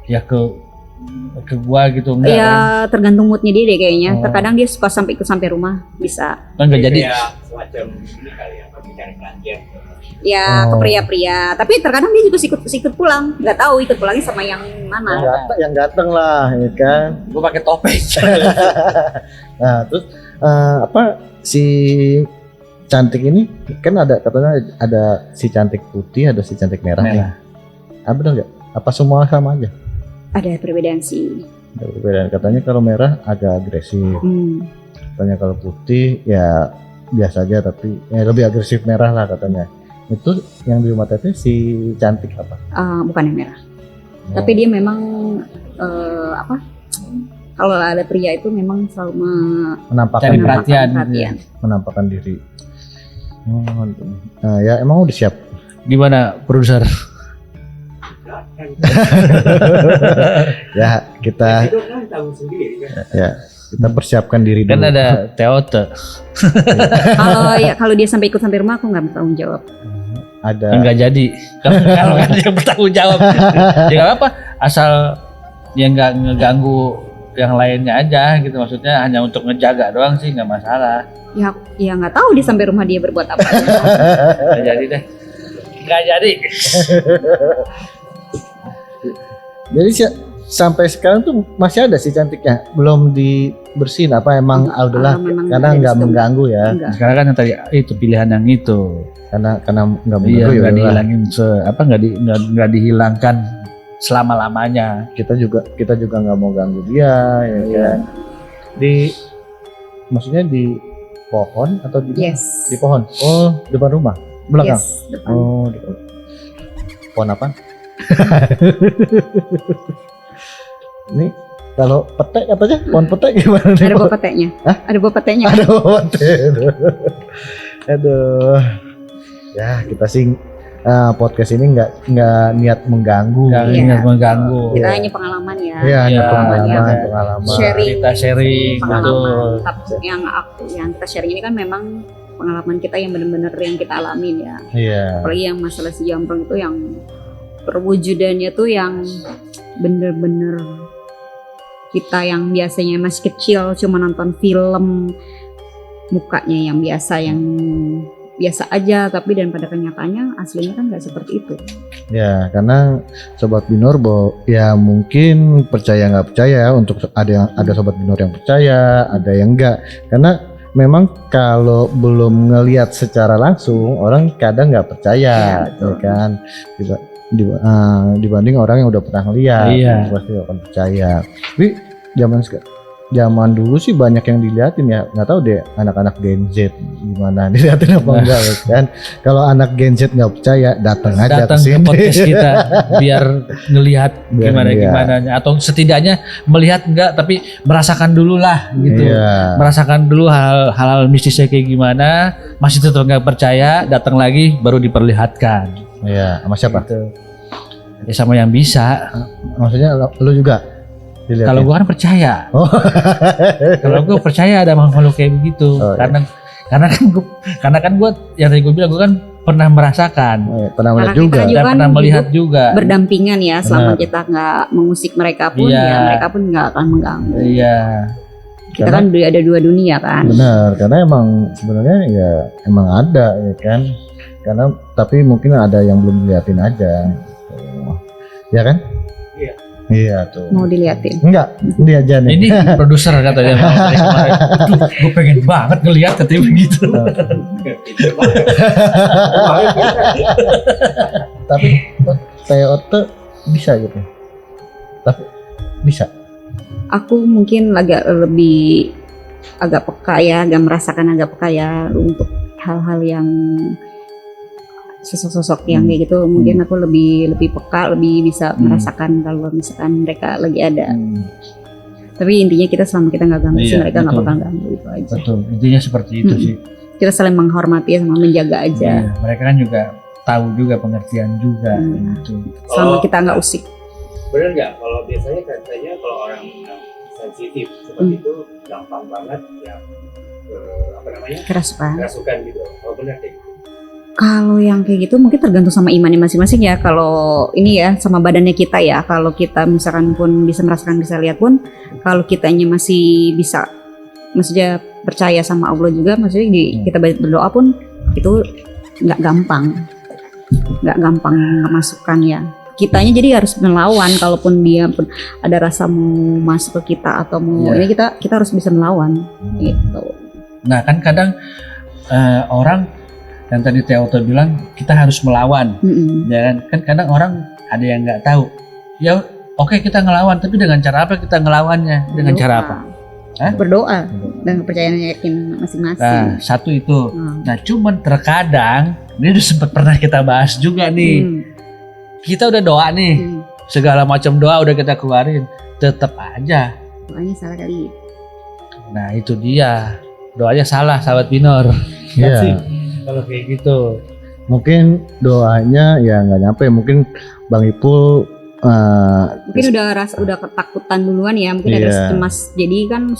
ya ke gua gitu enggak kan? Ya tergantung moodnya dia deh kayaknya. Oh. Terkadang dia suka sampai ikut sampai rumah, bisa. Kan nggak jadi. Kayak semacam ini kali ya, mencari perhatian. Ya ke pria-pria. Tapi terkadang dia juga ikut pulang. Nggak tahu ikut pulangnya sama yang mana. Yang ganteng lah, ya kan. Gua pakai topeng. Nah, terus apa si cantik ini kan ada katanya ada si cantik putih, ada si cantik merah. Merah. Ah, benar nggak? Apa semua sama aja? Ada perbedaan sih. Ada perbedaan. Katanya kalau merah agak agresif. Katanya kalau putih ya biasa aja, tapi lebih agresif merah lah katanya. Itu yang di rumah Teteh si cantik apa? Bukan yang merah. Tapi dia memang kalau ada pria itu memang selalu menampakkan Cari perhatian. menampakkan diri. Oh, nah, ya emang udah siap. Gimana produser? Ya kita Hidup kan tahu sendiri kan. ya kita persiapkan diri dulu. Kan ada Teote. Kalau dia sampai ikut sampai rumah, aku nggak bertanggung jawab. Ada Enggak jadi. Kalau kan dia bertanggung jawab. Ya nggak apa, asal dia nggak ngeganggu yang lainnya aja gitu, maksudnya hanya untuk ngejaga doang sih nggak masalah. Ya nggak tahu dia sampai rumah dia berbuat apa. Nggak jadi deh. Nggak jadi. Jadi sampai sekarang tuh masih ada si cantiknya, belum dibersihin apa emang udahlah memang karena ada nggak sistem. mengganggu ya, Enggak. Sekarang kan yang tadi itu pilihan yang itu. karena nggak Iya, mengganggu ya nggak udahlah. dihilangin nggak dihilangkan selama lamanya. Kita juga nggak mau ganggu dia ya kan. Maksudnya di pohon atau di Yes. di pohon? Oh, depan rumah, belakang. Yes, depan. Oh, di pohon apa? Ini kalau petek katanya pohon petek gimana nih? Ada buah peteknya. Hah? Ada buah peteknya. Ada pohon petek. Aduh. Ya kita sih podcast ini nggak niat mengganggu. Nggak Iya. ingat mengganggu. Kita hanya pengalaman ya. Iya, hanya Iya, pengalaman. Sharing. Kita sharing, Pengalaman. betul. Tapi yang kita sharing ini kan memang pengalaman kita yang benar-benar yang kita alamin ya. Iya. Apalagi yang masalah si jambrong itu yang perwujudannya tuh yang bener-bener kita yang biasanya masih kecil cuma nonton film, mukanya yang biasa yang biasa aja, tapi dan pada kenyataannya aslinya kan nggak seperti itu. Ya, karena sobat binor ya mungkin percaya nggak percaya, untuk ada sobat binor yang percaya, ada yang enggak. Karena memang kalau belum ngelihat secara langsung orang kadang nggak percaya, ya kan? Dibanding orang yang udah pernah ngelihat, pasti akan percaya. Tapi zaman dulu sih banyak yang diliatin ya, nggak tahu deh anak-anak Gen Z gimana diliatin apa enggak ya kan. Kalau anak Gen Z nggak percaya datang aja ke podcast kita biar ngelihat gimana atau setidaknya melihat enggak tapi merasakan dulu lah gitu. Merasakan dulu hal-hal mistisnya kayak gimana, masih tetap nggak percaya, datang lagi baru diperlihatkan. Iya, sama siapa? Gitu. Ya sama yang bisa. Maksudnya lu juga? Kalau gue kan percaya, kalau gue percaya ada makhluk kayak begitu, karena kan gue yang tadi gue bilang gue kan pernah merasakan, pernah melihat juga, pernah melihat juga, berdampingan ya, selama kita nggak mengusik mereka pun, ya mereka pun nggak akan mengganggu. Iya. Kita kan ada dua dunia kan. Benar, karena emang sebenarnya ya emang ada ya kan, karena tapi mungkin ada yang belum diliatin aja, ya kan? Iya tuh. Mau diliatin? Enggak, dia aja nih. Ini produser katanya. Aduh, gue pengen banget ngeliat katanya begitu. Tapi Teote bisa gitu. Tapi bisa. Aku mungkin agak peka ya, agak merasakan agak peka ya untuk hal-hal yang sosok-sosok yang kayak gitu. Mungkin aku lebih peka, lebih bisa merasakan kalau misalkan mereka lagi ada. Tapi intinya kita selama kita nggak ganggu sih, mereka nggak bakal ganggu, itu aja. Betul, intinya seperti itu sih. Kita saling menghormati sama menjaga aja. Mereka kan juga tahu juga, pengertian juga gitu. Selama kita nggak usik. Bener nggak kalau biasanya katanya kalau orang sensitif seperti itu gampang banget yang kerasukan gitu. Oh benar deh. Kalau yang kayak gitu mungkin tergantung sama imannya masing-masing ya. Kalau ini ya sama badannya kita ya. Kalau kita misalkan pun bisa merasakan, bisa lihat pun, kalau kitanya masih bisa, maksudnya percaya sama Allah juga, maksudnya kita berdoa pun itu nggak gampang masukkan ya. Kitanya jadi harus melawan, kalaupun dia pun ada rasa mau masuk ke kita atau mau ini, kita harus bisa melawan gitu. Nah kan kadang orang yang tadi Teote bilang kita harus melawan, ya kan kadang orang ada yang nggak tahu. Ya oke, kita ngelawan, tapi dengan cara apa kita ngelawannya? Dengan cara apa? Berdoa dan kepercayaan yakin masing-masing. Nah satu itu. Nah cuman terkadang ini udah sempat pernah kita bahas juga nih. Kita udah doa nih, segala macam doa udah kita keluarin, tetap aja doanya salah kali. Nah itu dia, doanya salah, sahabat binor. Iya. Kalau kayak gitu mungkin doanya ya nggak nyampe, mungkin Bang Ipul mungkin udah ketakutan duluan ya, mungkin ada cemas, jadi kan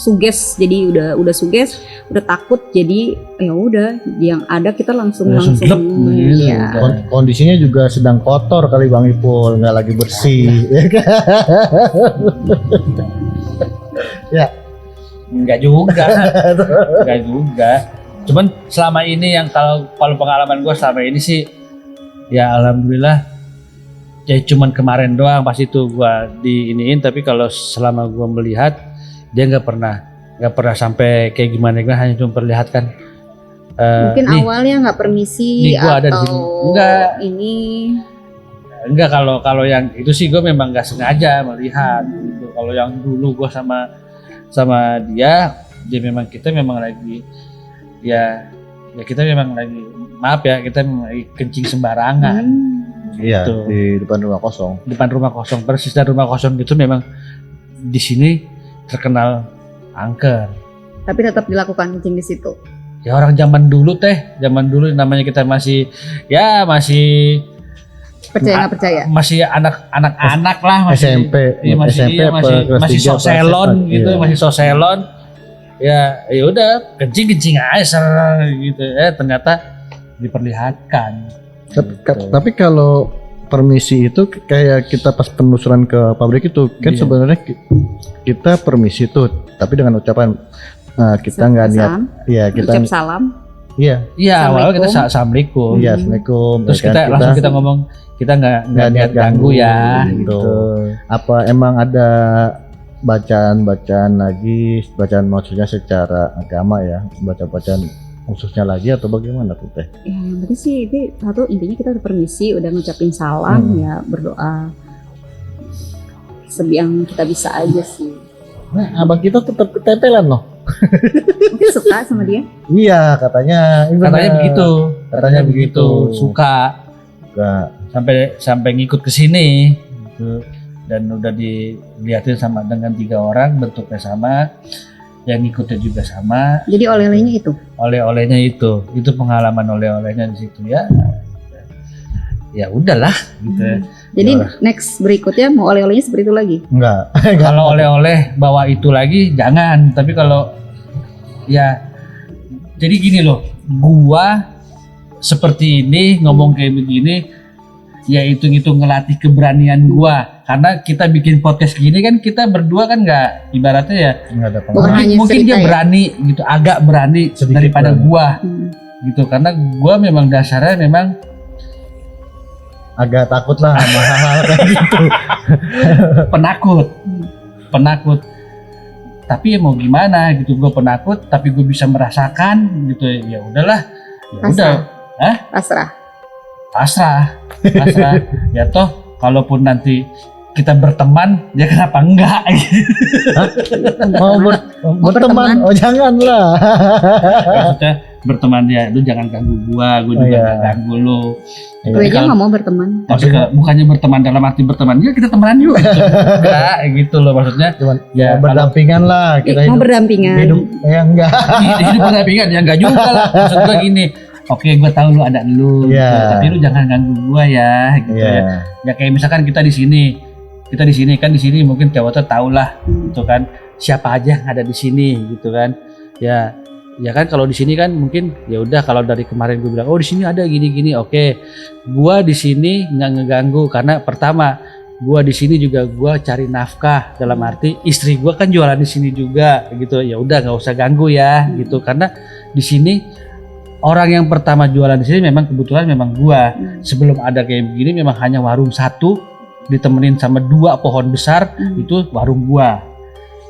jadi udah suges, udah takut, jadi ya udah yang ada kita langsung ya. Kondisinya juga sedang kotor kali Bang Ipul, nggak lagi bersih. Ya kan? Ya enggak juga. Cuman selama ini yang kalau pengalaman gue selama ini sih ya alhamdulillah ya cuman kemarin doang pas itu gue diiniin, tapi kalau selama gue melihat dia nggak pernah sampai kayak gimana, hanya cuma perlihatkan. Mungkin awalnya nggak permisi nih, ada di sini. Enggak, kalau yang itu sih gue memang nggak sengaja melihat gitu. Kalau yang dulu gue sama dia memang kita memang lagi ya kita memang lagi, maaf ya, kita memang lagi kencing sembarangan. Iya, gitu. di depan rumah kosong. Persis dari rumah kosong itu memang di sini terkenal angker. Tapi tetap dilakukan kencing di situ. Ya orang zaman dulu namanya kita masih percaya nggak percaya? Masih anak-anak lah, masih SMP, ya, masih soselon gitu, masih soselon. Ya udah kencing aja gitu. Ternyata diperlihatkan. Tapi kalau permisi itu kayak kita pas penelusuran ke pabrik itu kan sebenarnya kita permisi tuh, tapi dengan ucapan kita nggak niat, ya kita ucap salam. Iya, awalnya kita assalamualaikum. Iya, assalamualaikum. Terus kita langsung kita ngomong kita nggak niat ganggu ya. Gitu. Apa emang ada bacaan lagi, bacaan maksudnya secara agama ya, bacaan khususnya lagi atau bagaimana tuh Teh? Ya, yang penting sih itu satu, intinya kita udah permisi, udah ngucapin salam, ya berdoa sebiang kita bisa aja sih. Nah, abang kita tetap ketempelan loh. Mungkin suka sama dia. Iya, katanya begitu. Katanya begitu. Suka. Sampai ngikut ke sini. Gitu. Dan udah dilihatin sama dengan 3 orang, bentuknya sama, yang ngikutnya juga sama. Jadi oleh-olehnya itu. Oleh-olehnya itu pengalaman oleh-olehnya di situ ya. Ya udahlah gitu. Jadi next berikutnya mau oleh-olehnya seperti itu lagi? Enggak. Kalau oleh-oleh bawa itu lagi jangan. Tapi kalau ya jadi gini loh, gua seperti ini ngomong kayak begini, ya hitung-hitung ngelatih keberanian gua. Karena kita bikin podcast gini kan kita berdua kan nggak, ibaratnya ya Nggak ada pengalaman. mungkin dia berani gitu, agak berani Sedikit daripada berani. gua gitu. Karena gua memang dasarnya memang agak takut lah sama hal-hal kayak gitu. penakut. Tapi ya mau gimana gitu, gue penakut tapi gue bisa merasakan gitu, ya udahlah, ya udah, pasrah. Ya toh kalaupun nanti kita berteman ya kenapa enggak Mau berteman? Oh janganlah. maksudnya berteman ya, lu jangan ganggu gue juga nggak ganggu lu. Gue aja nggak mau berteman. Tapi bukannya berteman dalam arti berteman, ya kita temenan yuk. Enggak, gitu loh maksudnya. Cuman Ya berdampingan lah kita Mau hidup. berdampingan. Enggak. hidup berdampingan ya enggak juga lah. Maksud gue gini, oke gue tahu lu ada lu, gitu. Tapi lu jangan ganggu gue ya, gitu ya. Ya kayak misalkan kita di sini kan, di sini mungkin cewek tahu lah, gitu kan, siapa aja yang ada di sini, gitu kan. Ya kan kalau di sini kan mungkin ya udah, kalau dari kemarin gue bilang oh di sini ada gini, oke, gua di sini nggak ngeganggu karena pertama gua di sini juga gua cari nafkah, dalam arti istri gua kan jualan di sini juga gitu, ya udah nggak usah ganggu ya gitu. Karena di sini orang yang pertama jualan di sini memang kebetulan memang gua. Sebelum ada kayak begini memang hanya warung satu ditemenin sama 2 pohon besar, itu warung gua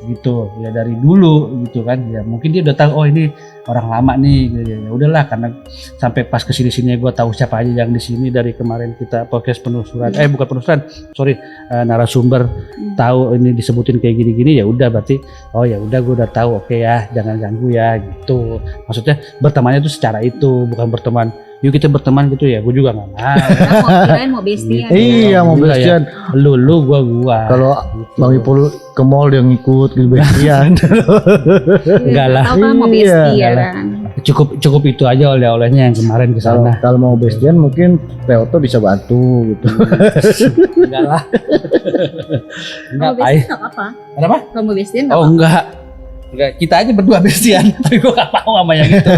gitu ya dari dulu gitu kan. Ya mungkin dia udah tahu oh ini orang lama nih gitu. Ya udahlah, karena sampai pas kesini gue tahu siapa aja yang di sini dari kemarin kita podcast penelusuran bukan penelusuran, narasumber, tahu ini disebutin kayak gini-gini, ya udah berarti oh ya udah gue udah tahu, oke ya jangan ganggu ya gitu. Maksudnya bertemannya itu secara itu, bukan berteman yuk kita berteman gitu ya, gue juga nggak mau. Mau bestian. Iya, mau bestian. Lu gua. Kalau gitu. Bang Ipul ke mall dia ngikut gitu bestian. Enggak lah. Tahu kan mau bestian. Cukup itu aja oleh-olehnya yang kemarin ke sana. Kalau mau bestian mungkin Teoto bisa bantu gitu. Enggak lah. Mau bestian nggak apa? Kenapa? Kalau mau bestian nggak Oh apa? enggak. Kita aja berdua bestian, tapi gue gak mau sama yang itu.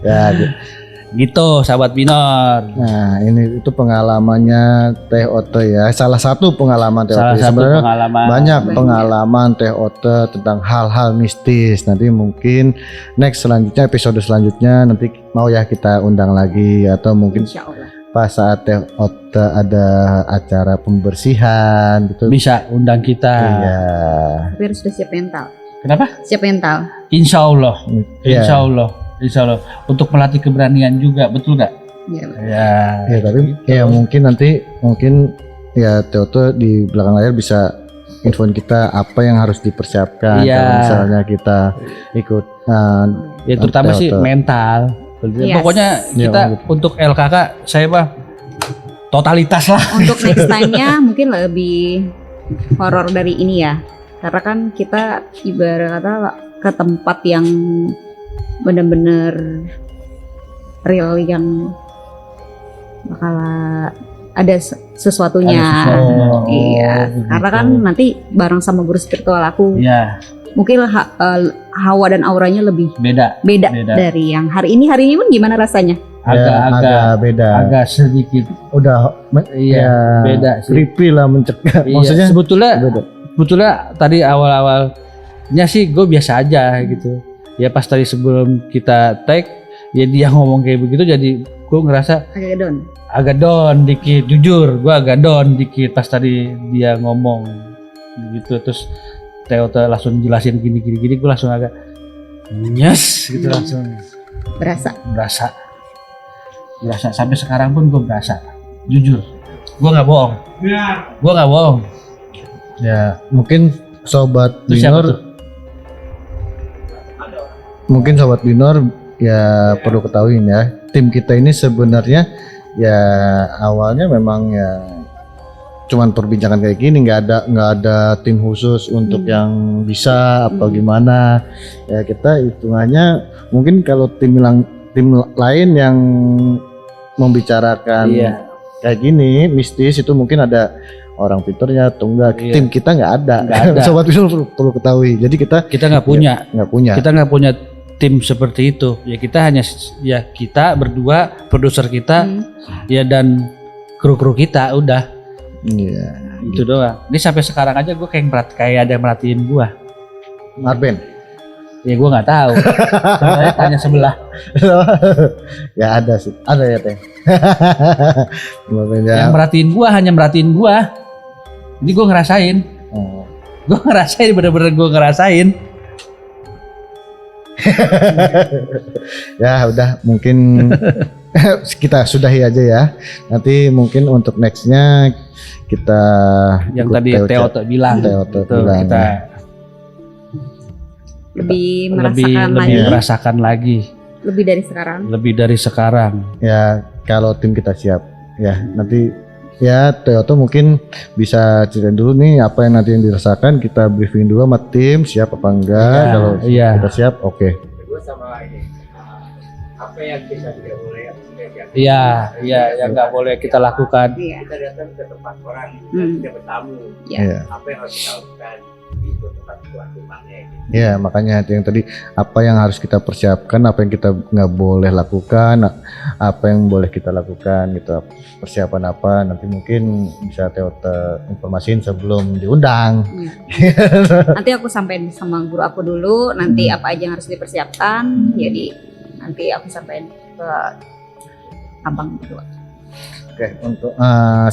Ya gitu sahabat Binor. Nah ini itu pengalamannya Teh Ote ya, salah satu pengalaman Teh Salah Ote. satu Sebenarnya pengalaman. banyak pengalaman Teh Ote tentang hal-hal mistis. Nanti mungkin next selanjutnya, episode selanjutnya nanti mau ya kita undang lagi, atau mungkin Insya Allah. pas saat Teh Ote ada acara pembersihan gitu. Bisa undang kita. Iya. Tapi harus sudah siap mental. Kenapa? Siap mental. Insya Allah. Iya. Insya Allah. Untuk melatih keberanian juga, betul gak? Ya. Ya tapi ya mungkin ya Teh Ote di belakang layar bisa infoin kita apa yang harus dipersiapkan Iya. kalau misalnya kita ikut Ya terutama sih Teh Ote. mental. Yes. Pokoknya kita untuk LKK saya mah totalitas lah. Untuk next time-nya mungkin lebih horor dari ini ya. Karena kan kita ibarat kata ke tempat yang benar-benar real, yang bakal ada sesuatunya. Iya. Begitu. Karena kan nanti bareng sama guru spiritual aku, Ya, mungkin hawa dan auranya lebih beda. dari yang hari ini pun gimana rasanya? agak beda. Agak sedikit. Udah Iya, beda sih. creepy lah, mencegah. Iya, Maksudnya sebetulnya tadi awalnya sih gue biasa aja gitu. Ya pas tadi sebelum kita tag ya dia ngomong kayak begitu jadi gue ngerasa agak down. agak down dikit, jujur gue agak down dikit pas tadi dia ngomong gitu. Terus Theo langsung jelasin gini gue langsung agak nyes gitu, langsung berasa sampai sekarang pun gue berasa, jujur gue nggak bohong. Ya mungkin sobat Itu siapa Binor, tuh? mungkin sobat Binor ya perlu ketahui ya, tim kita ini sebenarnya ya awalnya memang ya cuman perbincangan kayak gini, nggak ada tim khusus untuk yang bisa apa gimana ya. Kita hitungannya mungkin kalau tim lain yang membicarakan kayak gini mistis itu mungkin ada orang fiturnya atau enggak. Tim kita nggak ada. Sobat Binor perlu ketahui. Jadi kita nggak punya. Kita nggak punya tim seperti itu. Ya kita hanya ya kita berdua, produser kita ya dan kru kita udah. Iya. Itu doang. Ini sampai sekarang aja gue kayak ada yang merhatiin gue. Marben. Ya gue nggak tahu. Saya tanya sebelah. Ya ada sih. Ada ya Teh. Yang merhatiin gue hanya merhatiin gue. Ini gue ngerasain. Gue ngerasain, bener-bener gue ngerasain. Ya udah mungkin kita sudahi aja ya. Nanti mungkin untuk nextnya kita yang tadi Theo bilang. Kita lebih merasakan lagi. Lebih dari sekarang. Ya kalau tim kita siap. Ya nanti ya Theo mungkin bisa ceritain dulu nih apa yang nanti yang dirasakan, kita briefing dulu sama tim siap apa enggak. Kalau kita siap oke. Kedua sama ini apa yang kita tidak boleh Iya, yang nggak boleh kita lakukan. Kita datang ke tempat orang, kita bertamu. Apa yang harus kita lakukan di tempat tuan rumahnya? Ya makanya yang tadi apa yang harus kita persiapkan, apa yang kita nggak boleh lakukan, apa yang boleh kita lakukan gitu. Persiapan apa nanti mungkin bisa Theo informasiin sebelum diundang. Nanti aku sampaikan sama guru aku dulu, nanti apa aja yang harus dipersiapkan. Jadi nanti aku sampaikan ke abang berdua. Oke, untuk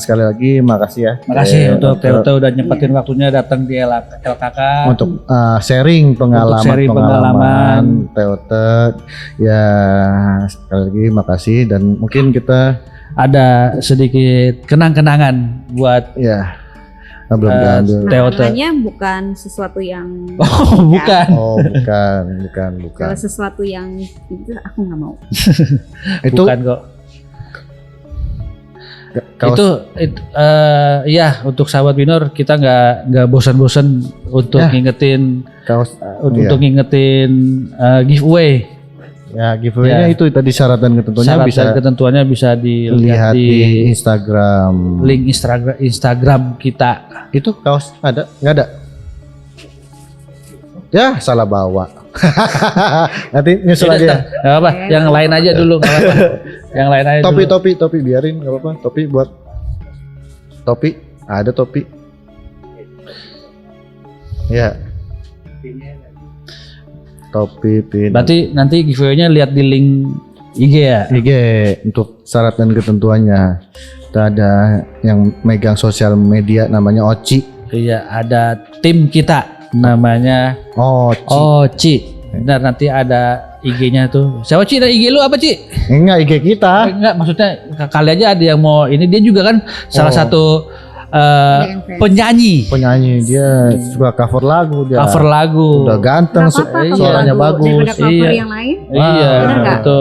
sekali lagi makasih ya. Makasih untuk Theo udah nyempatin waktunya datang di LKK untuk sharing pengalaman Theo. Ya sekali lagi makasih dan mungkin kita ada sedikit kenang-kenangan buat belum Theo. Bukan sesuatu yang bukan. Kalau sesuatu yang itu aku nggak mau. Itu bukan kok. Itu ya untuk sahabat Binor kita nggak bosan-bosan untuk ngingetin giveaway. Ya giveaway-nya itu tadi syarat dan ketentuannya bisa dilihat di Instagram. Link Instagram kita. Itu kaos ada? Nggak ada? Ya salah bawa. Nanti nyusul aja. Gak apa, yang lain aja dulu. Gak apa. Yang lain aja topi biarin nggak apa-apa. Topi buat ada topi. Ya. Topi pin. Berarti nanti giveaway-nya lihat di link IG ya. IG untuk syarat dan ketentuannya. Kita ada yang megang sosial media namanya Oci. Iya, ada tim kita namanya Oci. Benar, nanti ada IG-nya tuh. Siapa Ci? IG lu apa Ci? Enggak, IG kita. Enggak, maksudnya kali aja ada yang mau ini, dia juga kan salah satu penyanyi dia suka cover lagu udah ganteng, suaranya bagus. Cover yang lain. Iya, itu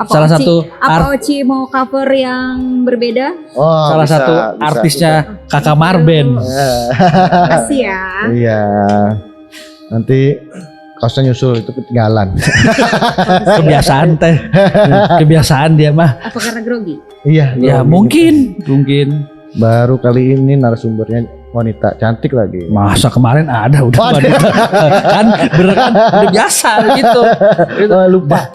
salah satu Oci mau cover yang berbeda? Salah satu artisnya Kakak Marben. Makasih ya. Iya. Nanti kaosnya nyusul itu ketinggalan. Kebiasaan dia mah. Apa karena grogi? Iya. Ya mungkin. Baru kali ini narasumbernya wanita cantik lagi. Masa kemarin ada udah kan beneran udah biasa gitu.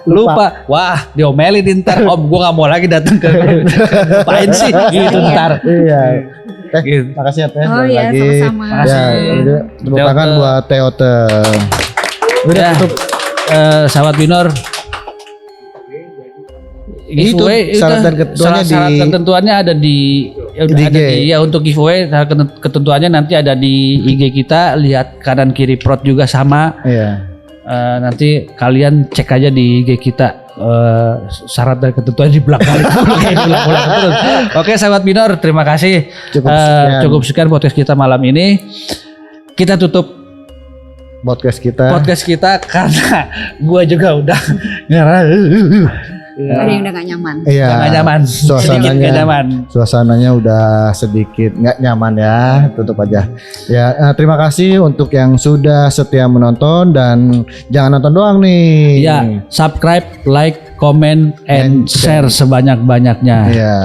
Lupa. Wah, diomelin ntar Om, gua nggak mau lagi datang ke ngapain sih gitu ntar. Iya. Makasih ya Teh. Oh iya, sama-sama. Makasih. Tepuk tangan buat Theo. Udah tutup. Sahabat Binor. giveaway syarat dan ketentuannya syarat ketentuannya ada di untuk giveaway syarat ketentuannya nanti ada di IG kita, lihat kanan kiri prot juga sama. Iya. Nanti kalian cek aja di IG kita, syarat dan ketentuannya di belakang. Oke sahabat Binor, terima kasih. Cukup sekian podcast kita malam ini. Kita tutup podcast kita karena gua juga udah Ada yang udah gak nyaman. Iya. Gak nyaman. Suasananya udah sedikit nggak nyaman ya. Tutup aja. Ya, terima kasih untuk yang sudah setia menonton dan jangan nonton doang nih. Ya, subscribe, like, comment, and share sebanyak-banyaknya. Iya.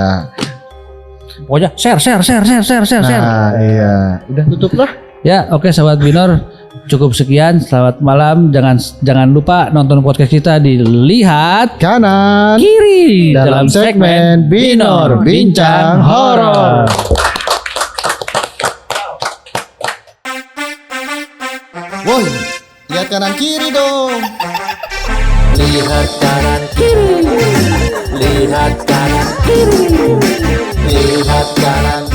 Pokoknya share. Nah, iya. Udah tutup lah. Ya, oke sahabat Binor, cukup sekian. Selamat malam. Jangan lupa nonton podcast kita di Lihat Kanan Kiri dalam segmen Binor Bincang Horor. Woi, lihat kanan kiri dong. Lihat kanan kiri, lihat kanan kiri, lihat kanan